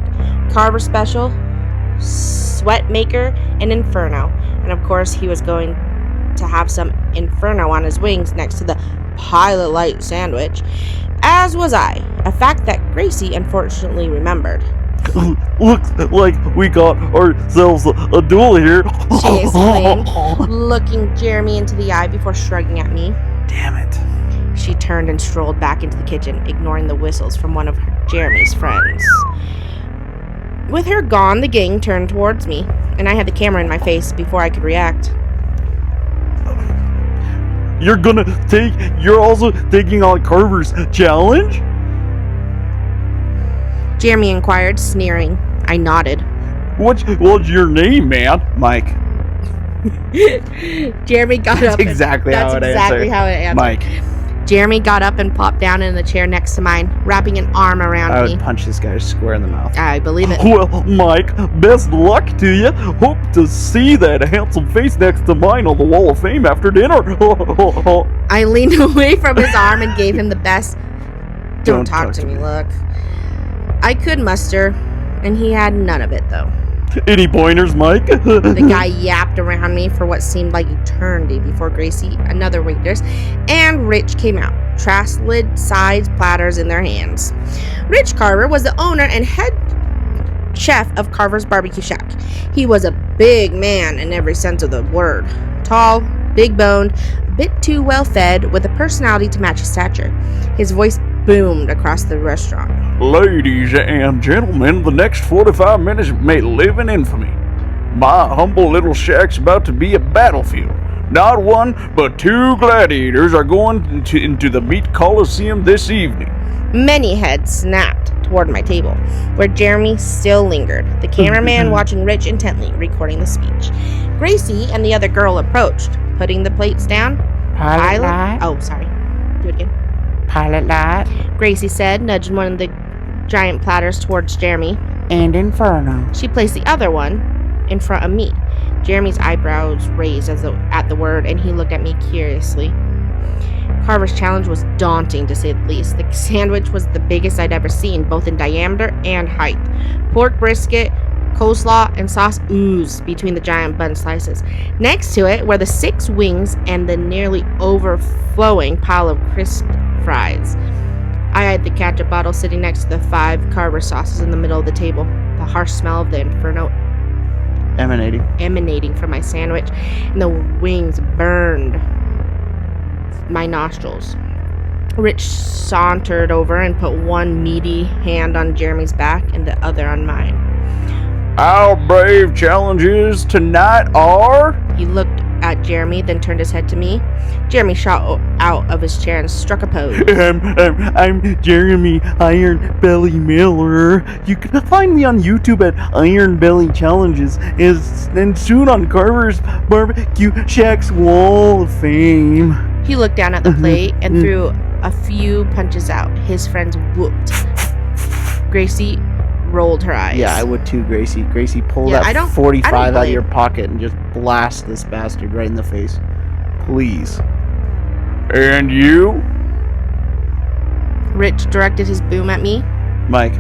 Carver Special, Sweat Maker, and Inferno. And of course, he was going to have some Inferno on his wings next to the Pilot Light sandwich, as was I, a fact that Gracie unfortunately remembered. Looks like we got ourselves a duel here. She exclaimed, looking Jeremy into the eye before shrugging at me. Damn it. She turned and strolled back into the kitchen, ignoring the whistles from one of Jeremy's friends. With her gone, the gang turned towards me, and I had the camera in my face before I could react. You're also taking on Carver's challenge? Jeremy inquired, sneering. I nodded. What's your name, man? Mike. Jeremy got up. That's exactly how it answered. Mike. Jeremy got up and plopped down in the chair next to mine, wrapping an arm around me. I would punch this guy square in the mouth. I believe it. Well, Mike, best luck to you. Hope to see that handsome face next to mine on the Wall of Fame after dinner. I leaned away from his arm and gave him the best don't talk to me look I could muster, and he had none of it, though. Any pointers, Mike? The guy yapped around me for what seemed like eternity before Gracie, another waitress, and Rich came out, trass-lid-sized platters in their hands. Rich Carver was the owner and head chef of Carver's Barbecue Shack. He was a big man in every sense of the word. Tall, big boned, a bit too well fed, with a personality to match his stature. His voice boomed across the restaurant. Ladies and gentlemen, the next 45 minutes may live in infamy. My humble little shack's about to be a battlefield. Not one, but 2 gladiators are going into the meat coliseum this evening. Many heads snapped toward my table, where Jeremy still lingered, the cameraman watching Rich intently, recording the speech. Gracie and the other girl approached, putting the plates down. Pilot light. Oh, sorry. Do it again. Pilot light. Gracie said, nudging one of the giant platters towards Jeremy. And Inferno. She placed the other one in front of me. Jeremy's eyebrows raised at the word, and he looked at me curiously. Carver's challenge was daunting, to say the least. The sandwich was the biggest I'd ever seen, both in diameter and height. Pork brisket, coleslaw, and sauce oozed between the giant bun slices. Next to it were the 6 wings and the nearly overflowing pile of crisp fries. I eyed the ketchup bottle sitting next to the 5 Carver sauces in the middle of the table, the harsh smell of the Inferno emanating from my sandwich, and the wings burned my nostrils. Rich sauntered over and put one meaty hand on Jeremy's back and the other on mine. Our brave challenges tonight are... He looked at Jeremy, then turned his head to me. Jeremy shot out of his chair and struck a pose. I'm Jeremy Iron Belly Miller. You can find me on YouTube at Iron Belly Challenges and soon on Carver's Barbecue Shack's Wall of Fame. He looked down at the plate and threw a few punches out. His friends whooped. Gracie rolled her eyes. Yeah, I would too, Gracie. Gracie, pull that 45 out of your pocket and just blast this bastard right in the face. Please. And you? Rich directed his boom at me. Mike.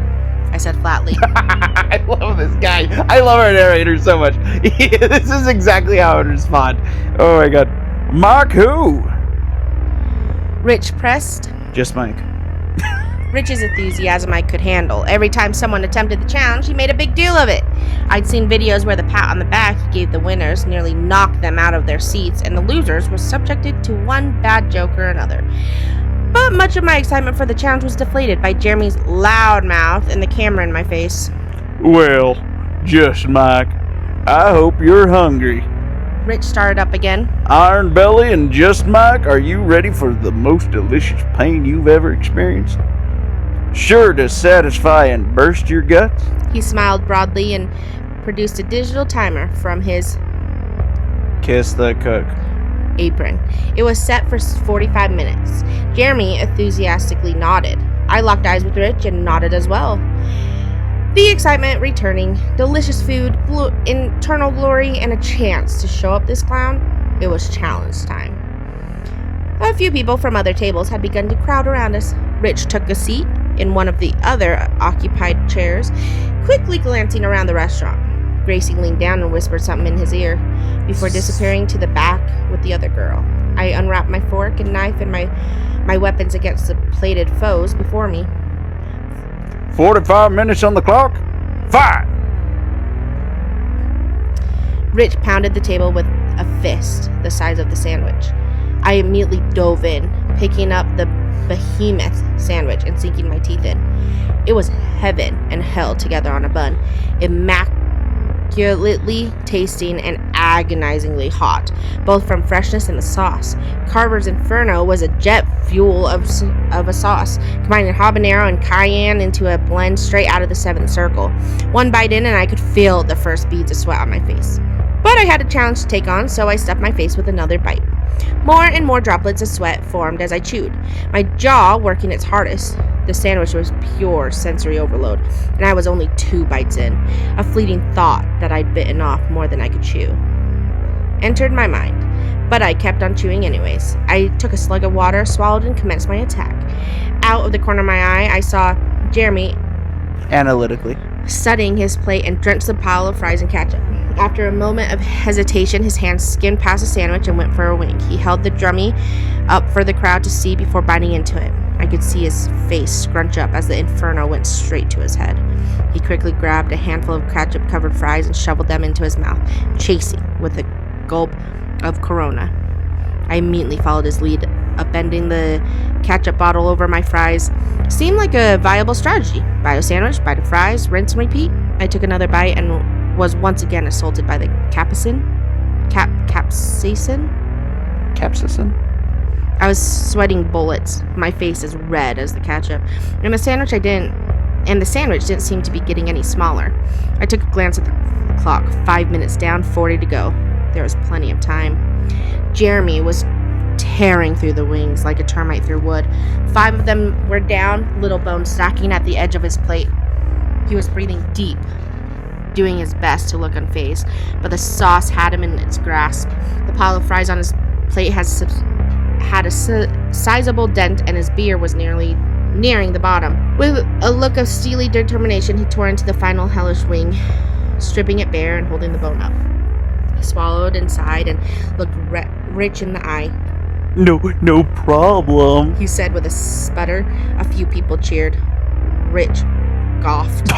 I said flatly. I love this guy. I love our narrator so much. This is exactly how I would respond. Oh my god. Mike who? Rich pressed. Just Mike. Rich's enthusiasm I could handle. Every time someone attempted the challenge, he made a big deal of it. I'd seen videos where the pat on the back he gave the winners nearly knocked them out of their seats, and the losers were subjected to one bad joke or another. But much of my excitement for the challenge was deflated by Jeremy's loud mouth and the camera in my face. Well, just Mike. I hope you're hungry. Rich started up again. Iron Belly and Just Mike, are you ready for the most delicious pain you've ever experienced? Sure to satisfy and burst your guts? He smiled broadly and produced a digital timer from his Kiss the cook apron. It was set for 45 minutes. Jeremy enthusiastically nodded. I locked eyes with Rich and nodded as well. The excitement returning, delicious food, internal glory, and a chance to show up this clown. It was challenge time. A few people from other tables had begun to crowd around us. Rich took a seat in one of the other occupied chairs, quickly glancing around the restaurant. Gracie leaned down and whispered something in his ear before disappearing to the back with the other girl. I unwrapped my fork and knife and my weapons against the plated foes before me. 45 minutes on the clock. Fight! Rich pounded the table with a fist the size of the sandwich. I immediately dove in, picking up the behemoth sandwich and sinking my teeth in. It was heaven and hell together on a bun, immaculately tasting and agonizingly hot, both from freshness and the sauce. Carver's Inferno was a jet fuel of a sauce, combining habanero and cayenne into a blend straight out of the 7th circle. One bite in and I could feel the first beads of sweat on my face. But I had a challenge to take on, so I stuffed my face with another bite. More and more droplets of sweat formed as I chewed, my jaw working its hardest. The sandwich was pure sensory overload, and I was only 2 bites in. A fleeting thought that I'd bitten off more than I could chew entered my mind, but I kept on chewing anyways. I took a slug of water, swallowed, and commenced my attack. Out of the corner of my eye, I saw Jeremy analytically studying his plate and drenched the pile of fries and ketchup. After a moment of hesitation, his hand skimmed past the sandwich and went for a wing. He held the drummy up for the crowd to see before biting into it. I could see his face scrunch up as the Inferno went straight to his head. He quickly grabbed a handful of ketchup-covered fries and shoveled them into his mouth, chasing with a gulp of Corona. I immediately followed his lead. Upending the ketchup bottle over my fries seemed like a viable strategy. Bite a sandwich, bite of fries, rinse and repeat. I took another bite and was once again assaulted by the capsaicin. I was sweating bullets, my face as red as the ketchup, and the sandwich didn't seem to be getting any smaller. I took a glance at the clock. 5 minutes down, 40 to go. There was plenty of time. Jeremy was tearing through the wings like a termite through wood. 5 of them were down, little bones stacking at the edge of his plate. He was breathing deep, doing his best to look unfazed, but the sauce had him in its grasp. The pile of fries on his plate had a sizable dent, and his beer was nearing the bottom. With a look of steely determination, he tore into the final hellish wing, stripping it bare and holding the bone up. He swallowed and sighed and looked Rich in the eye. No problem, he said with a sputter. A few people cheered. Rich scoffed.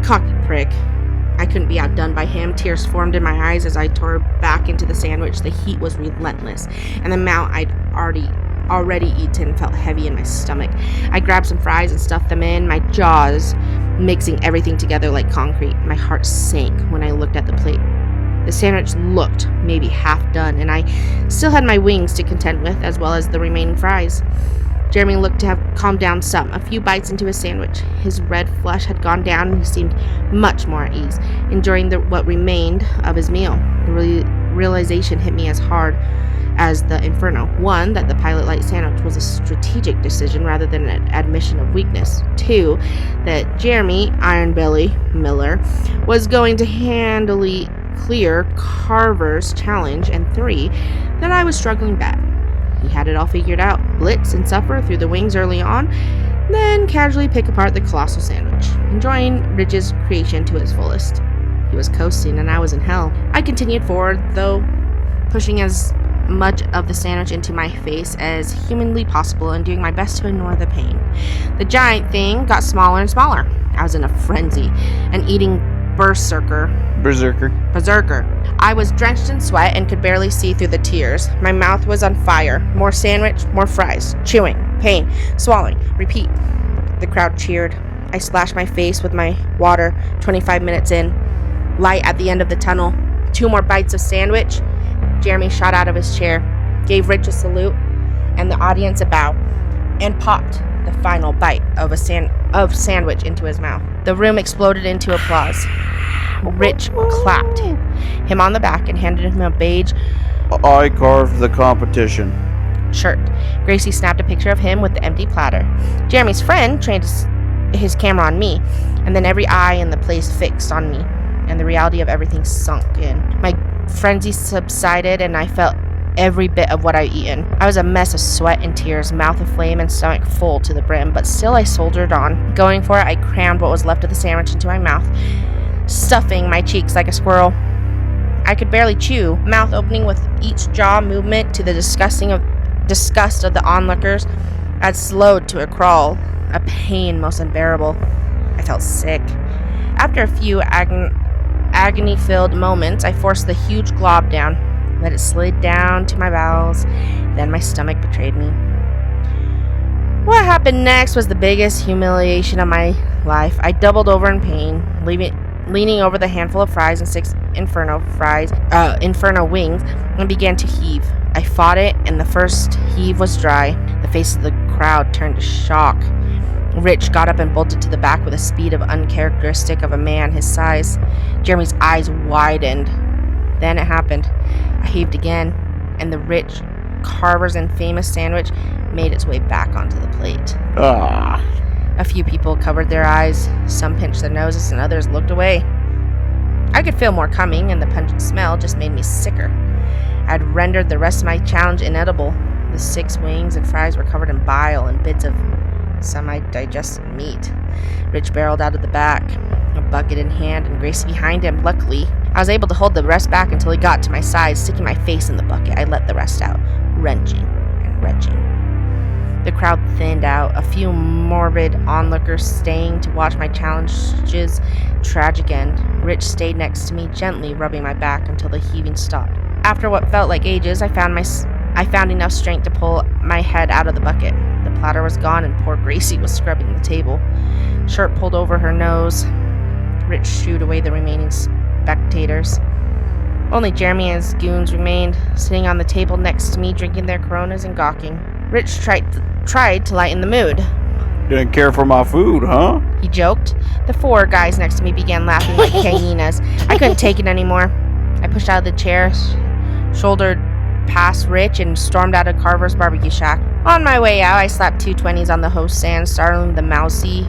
Cocky prick. I couldn't be outdone by him. Tears formed in my eyes as I tore back into the sandwich. The heat was relentless, and the amount I'd already eaten felt heavy in my stomach. I grabbed some fries and stuffed them in, my jaws mixing everything together like concrete. My heart sank when I looked at the plate. The sandwich looked maybe half done, and I still had my wings to contend with, as well as the remaining fries. Jeremy looked to have calmed down some. A few bites into his sandwich, his red flush had gone down, and he seemed much more at ease, enjoying what remained of his meal. The realization hit me as hard as the inferno. 1, that the Pilot Light sandwich was a strategic decision rather than an admission of weakness. 2, that Jeremy Iron Belly Miller was going to handily clear Carver's challenge. And 3, that I was struggling bad. He had it all figured out. Blitz and suffer through the wings early on, then casually pick apart the colossal sandwich, enjoying Ridge's creation to its fullest. He was coasting, and I was in hell. I continued forward, though, pushing as much of the sandwich into my face as humanly possible and doing my best to ignore the pain. The giant thing got smaller and smaller. I was in a frenzy, an eating berserker. I was drenched in sweat and could barely see through the tears. My mouth was on fire. More sandwich, more fries. Chewing, pain, swallowing, repeat. The crowd cheered. I splashed my face with my water. 25 minutes in. Light at the end of the tunnel. 2 more bites of sandwich. Jeremy shot out of his chair, gave Rich a salute, and the audience a bow, and popped the final bite of sandwich into his mouth. The room exploded into applause. Rich clapped him on the back and handed him a beige I carved the competition shirt. Gracie snapped a picture of him with the empty platter. Jeremy's friend trained his camera on me, and then every eye in the place fixed on me, and the reality of everything sunk in. My frenzy subsided, and I felt every bit of what I'd eaten. I was a mess of sweat and tears, mouth aflame and stomach full to the brim, but still I soldiered on. Going for it, I crammed what was left of the sandwich into my mouth, stuffing my cheeks like a squirrel. I could barely chew, mouth opening with each jaw movement to the disgust of the onlookers. I'd slowed to a crawl, a pain most unbearable. I felt sick. After a few agony-filled moments, I forced the huge glob down, let it slid down to my bowels, then my stomach betrayed me. What happened next was the biggest humiliation of my life. I doubled over in pain, leaning over the handful of fries and 6 inferno wings, and began to heave. I fought it, and the first heave was dry. The face of the crowd turned to shock. Rich got up and bolted to the back with a speed of uncharacteristic of a man his size. Jeremy's eyes widened. Then it happened. I heaved again, and the rich Carvers and famous sandwich made its way back onto the plate. A few people covered their eyes, some pinched their noses, and others looked away. I could feel more coming, and the pungent smell just made me sicker. I had rendered the rest of my challenge inedible. The 6 wings and fries were covered in bile and bits of semi-digested meat. Rich barreled out of the back, a bucket in hand, and Gracie behind him. Luckily, I was able to hold the rest back until he got to my side. Sticking my face in the bucket, I let the rest out, wrenching and retching. The crowd thinned out, a few morbid onlookers staying to watch my challenge's tragic end. Rich stayed next to me, gently rubbing my back until the heaving stopped. After what felt like ages, I found I found enough strength to pull my head out of the bucket. The platter was gone and poor Gracie was scrubbing the table. Shirt pulled over her nose. Rich shooed away the remaining spectators. Only Jeremy and his goons remained, sitting on the table next to me, drinking their Coronas and gawking. Rich tried to lighten the mood. Didn't care for my food, huh? He joked. The 4 guys next to me began laughing like hyenas. I couldn't take it anymore. I pushed out of the chair, shouldered past Rich, and stormed out of Carver's barbecue shack. On my way out, I slapped 2 20s on the host stand, startling the mousy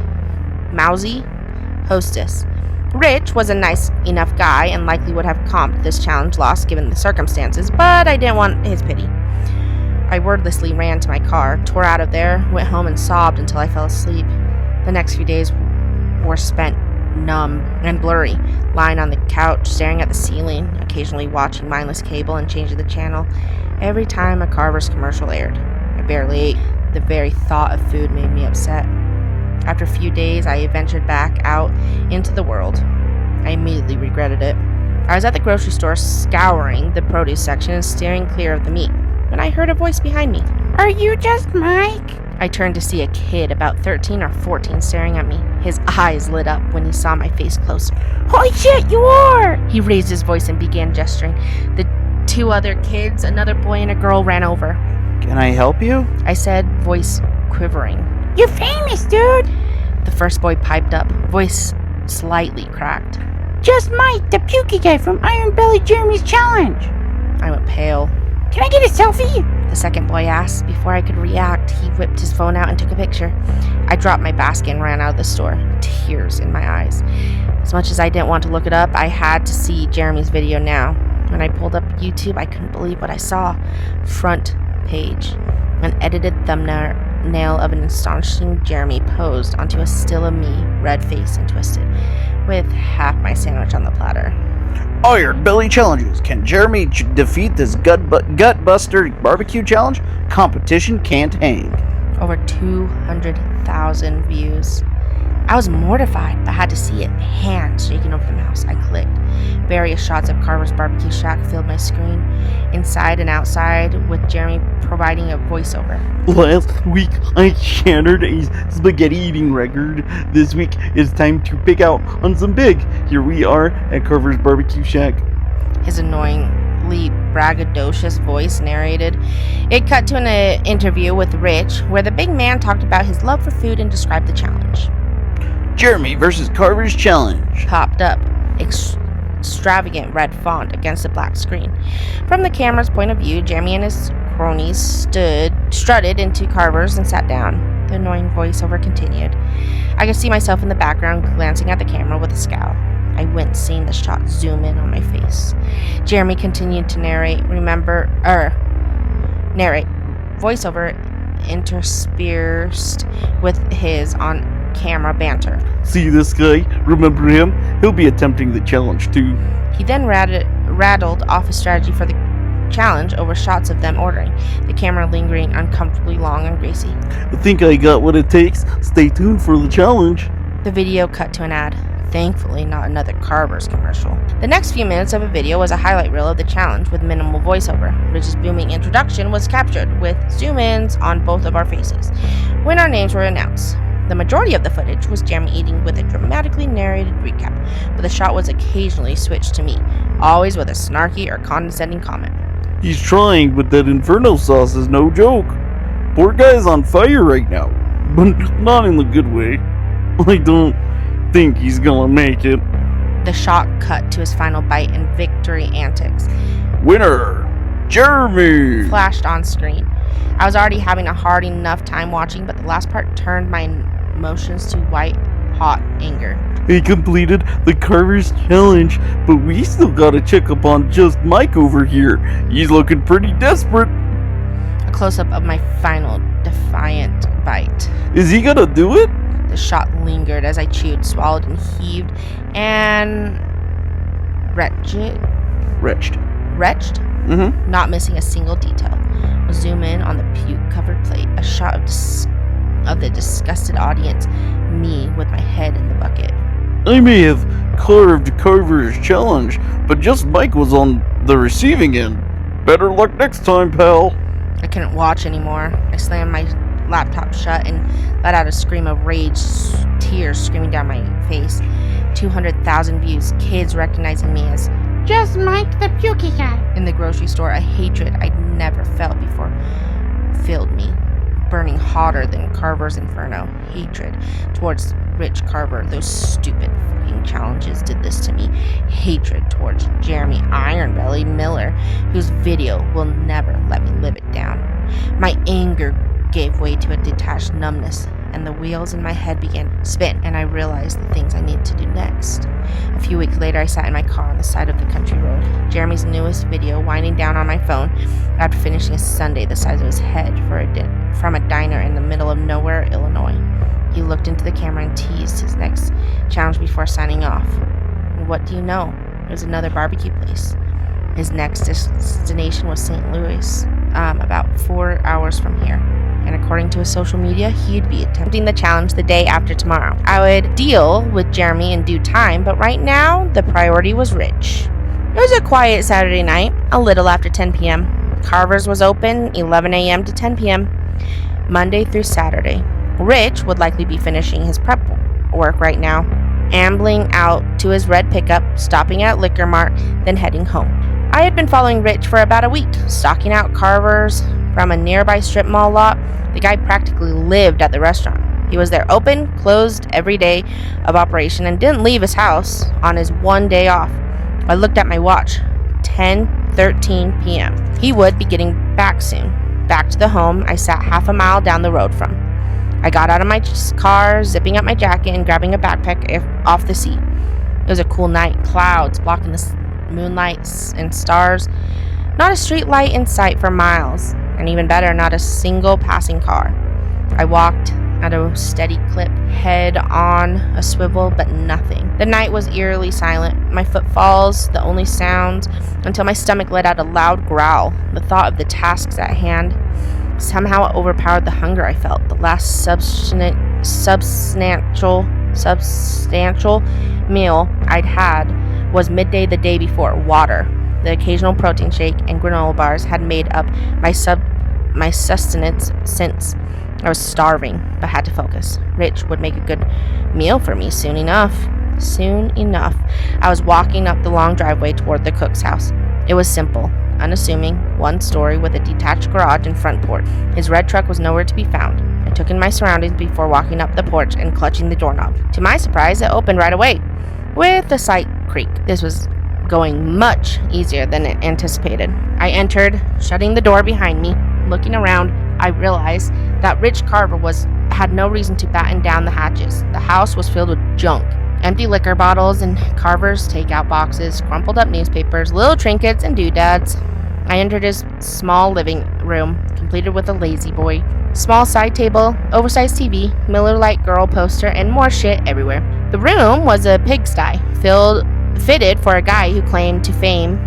hostess. Rich was a nice enough guy and likely would have comped this challenge loss given the circumstances, but I didn't want his pity. I wordlessly ran to my car, tore out of there, went home and sobbed until I fell asleep. The next few days were spent numb and blurry, lying on the couch, staring at the ceiling, occasionally watching mindless cable and changing the channel every time a Carver's commercial aired. I barely ate. The very thought of food made me upset. After a few days, I ventured back out into the world. I immediately regretted it. I was at the grocery store scouring the produce section and steering clear of the meat when I heard a voice behind me. Are you just Mike? I turned to see a kid about 13 or 14 staring at me. His eyes lit up when he saw my face closer. Holy shit, you are! He raised his voice and began gesturing. The 2 other kids, another boy and a girl, ran over. Can I help you? I said, voice quivering. You're famous, dude! The first boy piped up, voice slightly cracked. Just Mike, the pukey guy from Iron Belly Jeremy's challenge. I went pale. Can I get a selfie? The second boy asked. Before I could react, he whipped his phone out and took a picture. I dropped my basket and ran out of the store, tears in my eyes. As much as I didn't want to look it up, I had to see Jeremy's video now. When I pulled up YouTube, I couldn't believe what I saw. Front page. An edited thumbnail of an astonishing Jeremy posed onto a still of me, red faced and twisted, with half my sandwich on the platter. Iron Belly Challenges. Can Jeremy defeat this Gutbuster Barbecue Challenge? Competition can't hang. Over 200,000 views. I was mortified, but had to see it. Hands shaking over the mouse. I clicked. Various shots of Carver's barbecue shack filled my screen, inside and outside, with Jeremy providing a voiceover. Last week, I shattered a spaghetti eating record. This week, it's time to pick out on some big. Here we are at Carver's barbecue shack. His annoyingly braggadocious voice narrated. It cut to an interview with Rich, where the big man talked about his love for food and described the challenge. Jeremy versus Carver's challenge. Popped up, extravagant red font against the black screen. From the camera's point of view, Jeremy and his cronies strutted into Carver's and sat down. The annoying voiceover continued. I could see myself in the background glancing at the camera with a scowl. I winced seeing the shot zoom in on my face. Jeremy continued to narrate. Voiceover interspersed with his on-camera banter. See this guy? Remember him? He'll be attempting the challenge too. He then rattled off a strategy for the challenge over shots of them ordering, the camera lingering uncomfortably long on Gracie. I think I got what it takes. Stay tuned for the challenge. The video cut to an ad. Thankfully, not another Carvers commercial. The next few minutes of a video was a highlight reel of the challenge with minimal voiceover. Rich's booming introduction was captured with zoom-ins on both of our faces when our names were announced. The majority of the footage was Jeremy eating with a dramatically narrated recap, but the shot was occasionally switched to me, always with a snarky or condescending comment. He's trying, but that inferno sauce is no joke. Poor guy's on fire right now, but not in the good way. I don't think he's gonna make it. The shot cut to his final bite and victory antics. Winner, Jeremy! Flashed on screen. I was already having a hard enough time watching, but the last part turned my emotions to white-hot anger. He completed the Carver's challenge, but we still gotta check up on just Mike over here. He's looking pretty desperate. A close-up of my final defiant bite. Is he gonna do it? The shot lingered as I chewed, swallowed, and heaved, and wretched, not missing a single detail. We'll zoom in on the puke-covered plate, a shot of the disgusted audience, me with my head in the bucket. I may have carved Carver's challenge, but just Mike was on the receiving end. Better luck next time, pal. I couldn't watch anymore. I slammed my laptop shut and let out a scream of rage, tears streaming down my face. 200,000 views, kids recognizing me as Just Mike the pukey guy. in the grocery store. A hatred I'd never felt before filled me, burning hotter than Carver's inferno. Hatred towards Rich Carver. Those stupid fucking challenges did this to me. Hatred towards Jeremy Ironbelly Miller, whose video will never let me live it down. My anger gave way to a detached numbness, and the wheels in my head began to spin, and I realized the things I needed to do next. A few weeks later, I sat in my car on the side of the country road, Jeremy's newest video winding down on my phone after finishing a sundae the size of his head from a diner in the middle of nowhere, Illinois. He looked into the camera and teased his next challenge before signing off. And what do you know? It was another barbecue place. His next destination was St. Louis, about 4 hours from here. And according to his social media, he'd be attempting the challenge the day after tomorrow. I would deal with Jeremy in due time, but right now, the priority was Rich. It was a quiet Saturday night, a little after 10 p.m. Carvers was open 11 a.m. to 10 p.m., Monday through Saturday. Rich would likely be finishing his prep work right now, ambling out to his red pickup, stopping at Liquor Mart, then heading home. I had been following Rich for about a week, stalking out Carvers from a nearby strip mall lot. The guy practically lived at the restaurant. He was there open, closed every day of operation, and didn't leave his house on his one day off. I looked at my watch, 10:13 p.m. He would be getting back soon. Back to the home I sat half a mile down the road from. I got out of my car, zipping up my jacket and grabbing a backpack off the seat. It was a cool night, clouds blocking the moonlight and stars. Not a street light in sight for miles, and even better, not a single passing car. I walked at a steady clip, head on a swivel, but nothing. The night was eerily silent, my footfalls the only sounds, until my stomach let out a loud growl. The thought of the tasks at hand somehow overpowered the hunger I felt. The last substantial meal I'd had was midday the day before. Water, the occasional protein shake, and granola bars had made up my sustenance since I was starving, but had to focus. Rich would make a good meal for me soon enough. Soon enough, I was walking up the long driveway toward the cook's house. It was simple, unassuming, one story with a detached garage and front porch. His red truck was nowhere to be found. I took in my surroundings before walking up the porch and clutching the doorknob. To my surprise, it opened right away, with a slight creak. This was going much easier than anticipated. I entered, shutting the door behind me. Looking around, I realized that Rich Carver had no reason to batten down the hatches. The house was filled with junk. Empty liquor bottles and Carver's takeout boxes, crumpled up newspapers, little trinkets, and doodads. I entered his small living room, completed with a lazy boy, small side table, oversized TV, Miller Lite girl poster, and more shit everywhere. The room was a pigsty, fitted for a guy whose claim to fame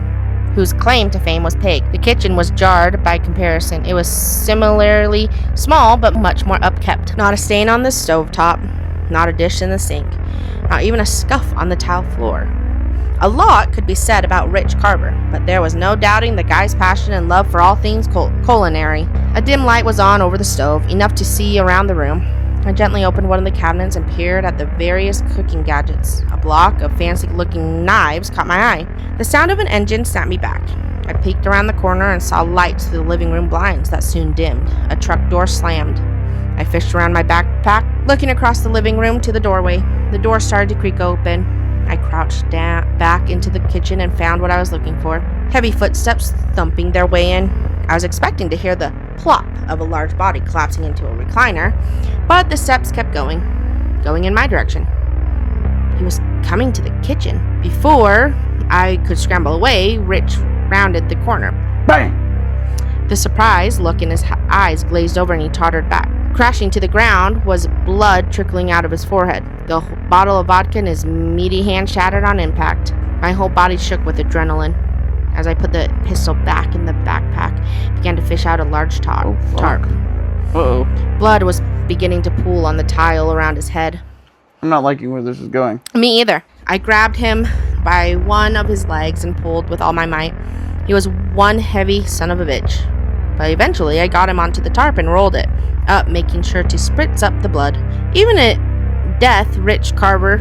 was pig. The kitchen was jarred by comparison. It was similarly small, but much more upkept. Not a stain on the stovetop, not a dish in the sink, not even a scuff on the tile floor. A lot could be said about Rich Carver, but there was no doubting the guy's passion and love for all things culinary. A dim light was on over the stove, enough to see around the room. I gently opened one of the cabinets and peered at the various cooking gadgets. A block of fancy-looking knives caught my eye. The sound of an engine snapped me back. I peeked around the corner and saw lights through the living room blinds that soon dimmed. A truck door slammed. I fished around my backpack, looking across the living room to the doorway. The door started to creak open. I crouched back into the kitchen and found what I was looking for. Heavy footsteps thumping their way in. I was expecting to hear the plop of a large body collapsing into a recliner, but the steps kept going in my direction. He was coming to the kitchen. Before I could scramble away, Rich rounded the corner. Bang! The surprised look in his eyes glazed over and he tottered back. Crashing to the ground was blood trickling out of his forehead. The bottle of vodka in his meaty hand shattered on impact. My whole body shook with adrenaline. As I put the pistol back in the backpack, began to fish out a large tarp. Uh-oh. Blood was beginning to pool on the tile around his head. I'm not liking where this is going. Me either. I grabbed him by one of his legs and pulled with all my might. He was one heavy son of a bitch. but eventually I got him onto the tarp and rolled it up, making sure to spritz up the blood. Even at death, Rich Carver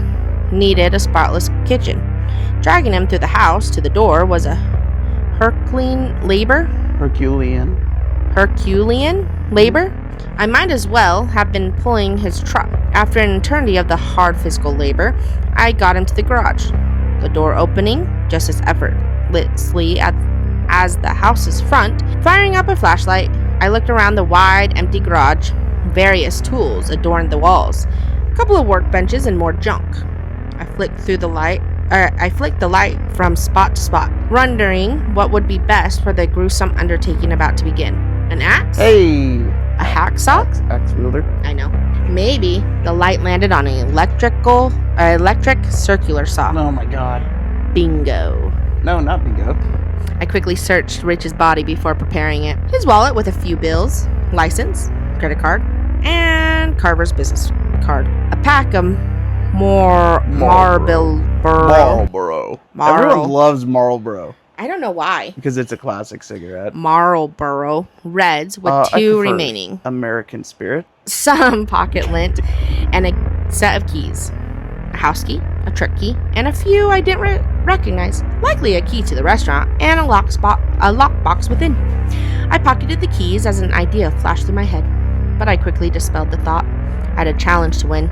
needed a spotless kitchen. Dragging him through the house to the door was a Herculean labor. I might as well have been pulling his truck. After an eternity of the hard physical labor, I got him to the garage. The door opening just as effortlessly as the house's front. Firing up a flashlight, I looked around the wide, empty garage. Various tools adorned the walls. A couple of workbenches and more junk. I flicked the light from spot to spot, wondering what would be best for the gruesome undertaking about to begin. An axe? Hey! A hacksaw? Axe wielder. I know. Maybe the light landed on an electric circular saw. Oh my god. Bingo. No, not bingo. I quickly searched Rich's body before preparing it. His wallet with a few bills, license, credit card, and Carver's business card. A pack of Marlboro. Everyone loves Marlboro. I don't know why. Because it's a classic cigarette. Marlboro Reds with 2 remaining. American Spirit. Some pocket lint and a set of keys. A house key, a trick key, and a few I didn't recognize. Likely a key to the restaurant and a lockbox within. I pocketed the keys as an idea flashed through my head, but I quickly dispelled the thought. I had a challenge to win.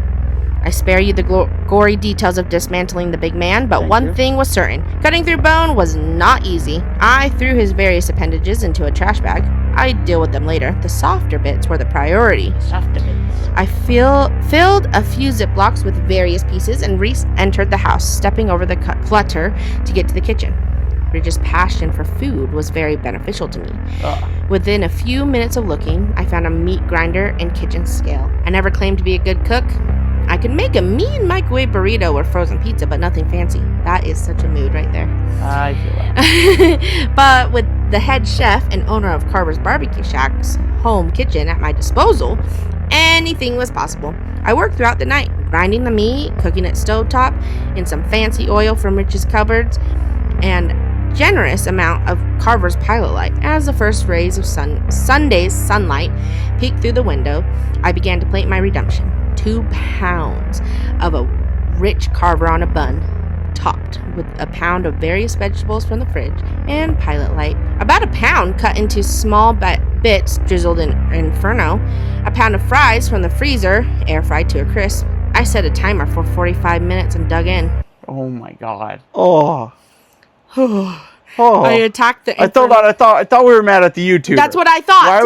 I spare you the gory details of dismantling the big man, but one thing was certain. Cutting through bone was not easy. I threw his various appendages into a trash bag. I'd deal with them later. The softer bits were the priority. I filled a few Ziplocs with various pieces and re-entered the house, stepping over the clutter to get to the kitchen. Bridges' passion for food was very beneficial to me. Within a few minutes of looking, I found a meat grinder and kitchen scale. I never claimed to be a good cook. I could make a mean microwave burrito or frozen pizza, but nothing fancy. That is such a mood right there. I feel that. But with the head chef and owner of Carver's Barbecue Shack's home kitchen at my disposal, anything was possible. I worked throughout the night, grinding the meat, cooking it stovetop in some fancy oil from Rich's cupboards, and generous amount of Carver's pilot light. As the first rays of Sunday's sunlight peeked through the window, I began to plate my redemption. 2 pounds of a rich Carver on a bun, topped with a pound of various vegetables from the fridge, and pilot light. About a pound cut into small bits drizzled in Inferno. A pound of fries from the freezer, air fried to a crisp. I set a timer for 45 minutes and dug in. Oh my god. Oh. I attacked the. I thought we were mad at the YouTuber. That's what I thought. Why are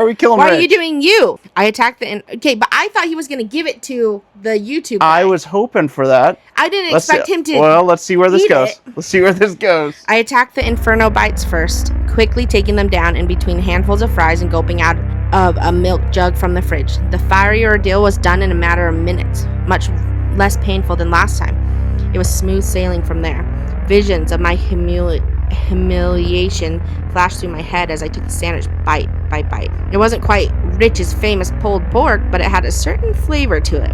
we killing? Why Rich? are you doing you? I attacked the. Okay, but I thought he was gonna give it to the YouTube guy. I was hoping for that. I didn't expect him to. Well, let's see where this goes. Let's see where this goes. I attacked the Inferno bites first, quickly taking them down in between handfuls of fries and gulping out of a milk jug from the fridge. The fiery ordeal was done in a matter of minutes, much less painful than last time. It was smooth sailing from there. Visions of my humiliation flashed through my head as I took the sandwich bite by bite. It wasn't quite Rich's famous pulled pork, but it had a certain flavor to it.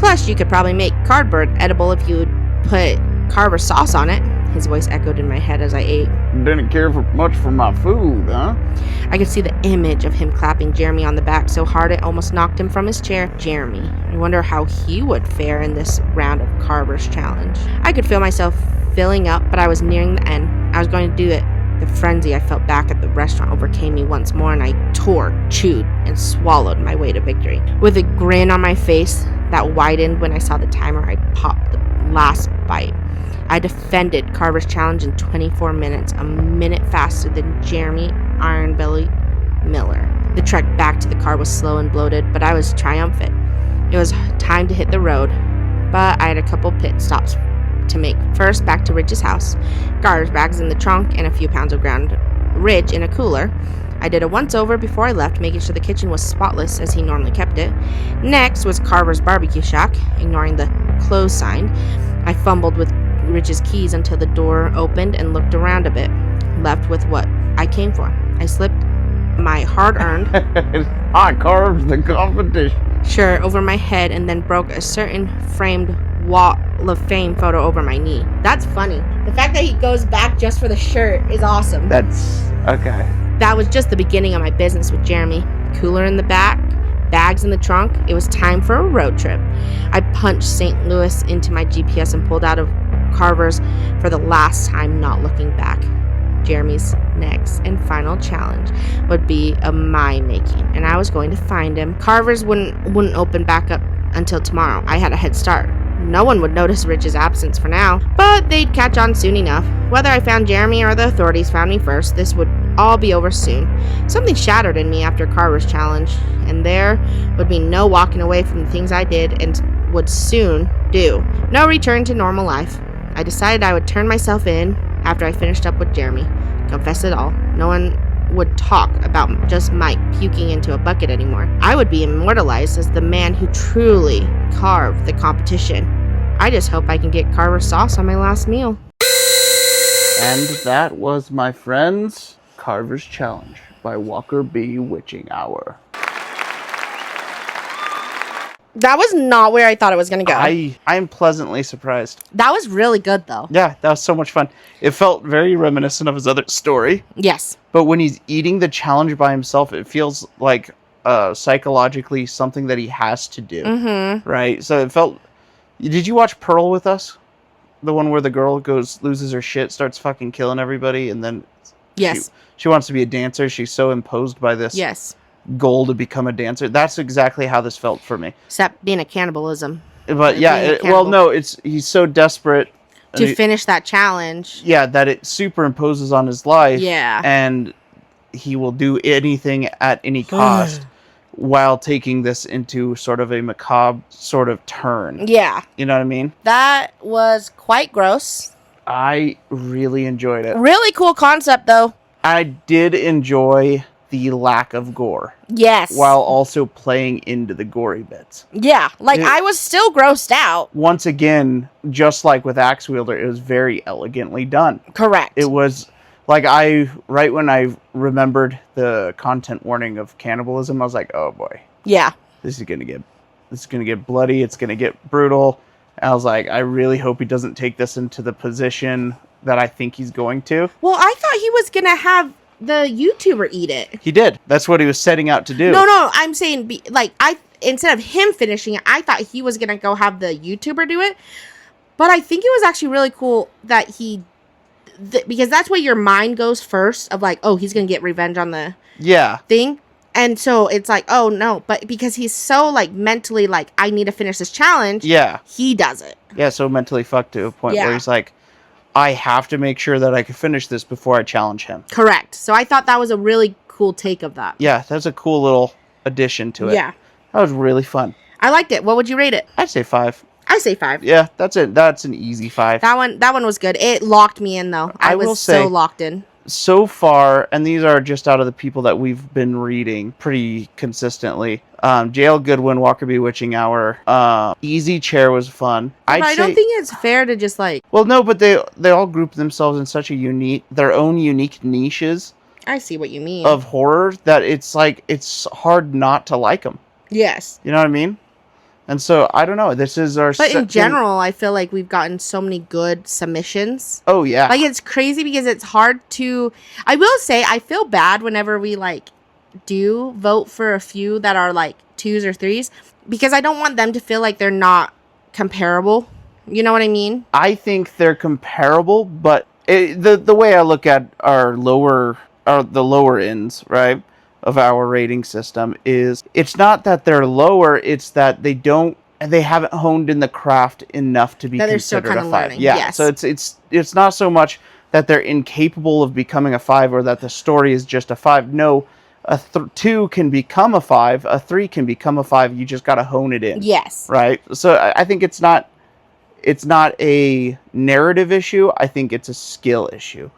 Plus, you could probably make cardboard edible if you would put Carver sauce on it. His voice echoed in my head as I ate. Didn't care much for my food, huh? I could see the image of him clapping Jeremy on the back so hard it almost knocked him from his chair. Jeremy. I wonder how he would fare in this round of Carver's challenge. I could feel myself filling up, but I was nearing the end. I was going to do it. The frenzy I felt back at the restaurant overcame me once more, and I tore, chewed, and swallowed my way to victory. With a grin on my face that widened when I saw the timer, I popped the last bite. I defended Carver's challenge in 24 minutes, a minute faster than Jeremy Ironbelly Miller. The trek back to the car was slow and bloated, but I was triumphant. It was time to hit the road, but I had a couple pit stops to make. First, back to Rich's house, garbage bags in the trunk, and a few pounds of ground Rich in a cooler. I did a once-over before I left, making sure the kitchen was spotless as he normally kept it. Next was Carver's Barbecue Shack, ignoring the close sign. I fumbled with Rich's keys until the door opened and looked around a bit, left with what I came for. I slipped my hard-earned I carved the competition shirt over my head and then broke a certain framed Wall of Fame photo over my knee. That's funny. The fact that he goes back just for the shirt is awesome. That's okay. That was just the beginning of my business with Jeremy. Cooler in the back, bags in the trunk. It was time for a road trip. I punched St. Louis into my GPS and pulled out of Carvers for the last time, not looking back. Jeremy's next and final challenge would be of my making, and I was going to find him. Carvers wouldn't open back up until tomorrow. I had a head start. No one would notice Rich's absence for now, but they'd catch on soon enough. Whether I found Jeremy or the authorities found me first, this would all be over soon. Something shattered in me after Carver's challenge, and there would be no walking away from the things I did and would soon do. No return to normal life. I decided I would turn myself in after I finished up with Jeremy. Confess it all. No one would talk about just Mike puking into a bucket anymore. I would be immortalized as the man who truly carved the competition. I just hope I can get Carver sauce on my last meal. And that was, my friends, Carver's Challenge by Walkerbswitchinghour. That was not where I thought it was going to go. I'm pleasantly surprised. That was really good, though. Yeah, that was so much fun. It felt very reminiscent of his other story. Yes. But when he's eating the challenge by himself, it feels like psychologically something that he has to do. Mm-hmm. Right? So it felt... Did you watch Pearl with us? The one where the girl loses her shit, starts fucking killing everybody, and then... Yes. She wants to be a dancer. She's so imposed by this... Yes. Goal to become a dancer. That's exactly how this felt for me. Except being a cannibalism. But yeah, he's so desperate to finish that challenge. Yeah, that it superimposes on his life. Yeah. And he will do anything at any cost while taking this into sort of a macabre sort of turn. Yeah. You know what I mean? That was quite gross. I really enjoyed it. Really cool concept, though. I did enjoy the lack of gore. Yes. While also playing into the gory bits. Yeah. I was still grossed out. Once again, just like with Axe Wielder, it was very elegantly done. Correct. It was right when I remembered the content warning of cannibalism, I was like, oh boy. Yeah. This is gonna get bloody, it's gonna get brutal. And I was like, I really hope he doesn't take this into the position that I think he's going to. Well, I thought he was gonna have the YouTuber eat it. He did. That's what he was setting out to do. No, I'm saying instead of him finishing it, I thought he was gonna go have the YouTuber do it. But I think it was actually really cool that because that's where your mind goes first of like, oh, he's gonna get revenge on the thing. And so it's like, oh no, but because he's so mentally I need to finish this challenge. Yeah. He does it. Yeah, so mentally fucked to a point where he's like, I have to make sure that I can finish this before I challenge him. Correct. So I thought that was a really cool take of that. Yeah, that's a cool little addition to it. Yeah. That was really fun. I liked it. What would you rate it? I'd say 5. I say 5. Yeah, that's it. That's an easy 5. That one was good. It locked me in though. I was so locked in. So far, and these are just out of the people that we've been reading pretty consistently. JL Goodwin, Walkerbswitchinghour, Easy Chair was fun. I don't think it's fair to just Well, no, but they all group themselves in such their own unique niches. I see what you mean. Of horror that it's hard not to like them. Yes. You know what I mean? And so, I don't know. This is our But in general, I feel like we've gotten so many good submissions. Oh, yeah. It's crazy because it's hard to... I will say, I feel bad whenever we, do vote for a few that are, 2s or 3s. Because I don't want them to feel like they're not comparable. You know what I mean? I think they're comparable, but the way I look at the lower ends, right? Of our rating system is it's not that they're lower, it's that they haven't honed in the craft enough to be considered a 5. Learning. Yeah. Yes. So it's not so much that they're incapable of becoming a 5 or that the story is just a 5. No, a 2 can become a 5, a 3 can become a 5. You just got to hone it in. Yes. Right? So I think it's not a narrative issue. I think it's a skill issue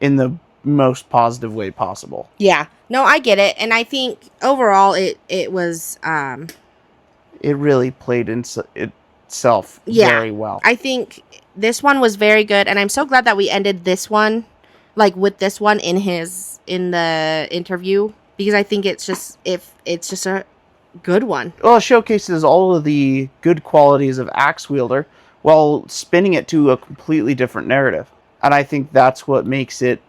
in the most positive way possible. Yeah. No, I get it. And I think overall it was it really played itself very well. I think this one was very good, and I'm so glad that we ended this one with this one in the interview, because I think it's just a good one. Well, it showcases all of the good qualities of Axe Wielder while spinning it to a completely different narrative. And I think that's what makes it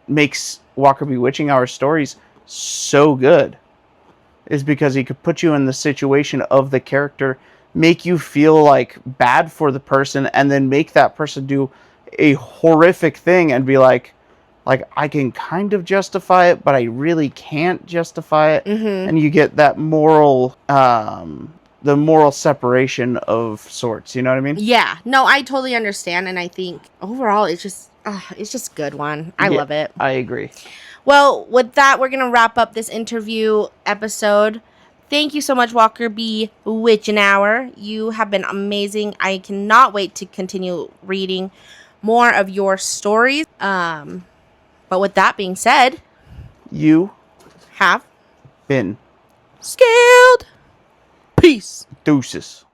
makes Walker Bewitching Hour stories so good is because he could put you in the situation of the character, make you feel like bad for the person, and then make that person do a horrific thing and be like I can kind of justify it, but I really can't justify it. And you get that moral the moral separation of sorts, you know what I mean? Yeah, no, I totally understand, and I think overall it's just good one. I love it. I agree. Well, with that, we're gonna wrap up this interview episode. Thank you so much, Walker Bewitching Hour. You have been amazing. I cannot wait to continue reading more of your stories. But with that being said, You have been scaled. Peace. deuces.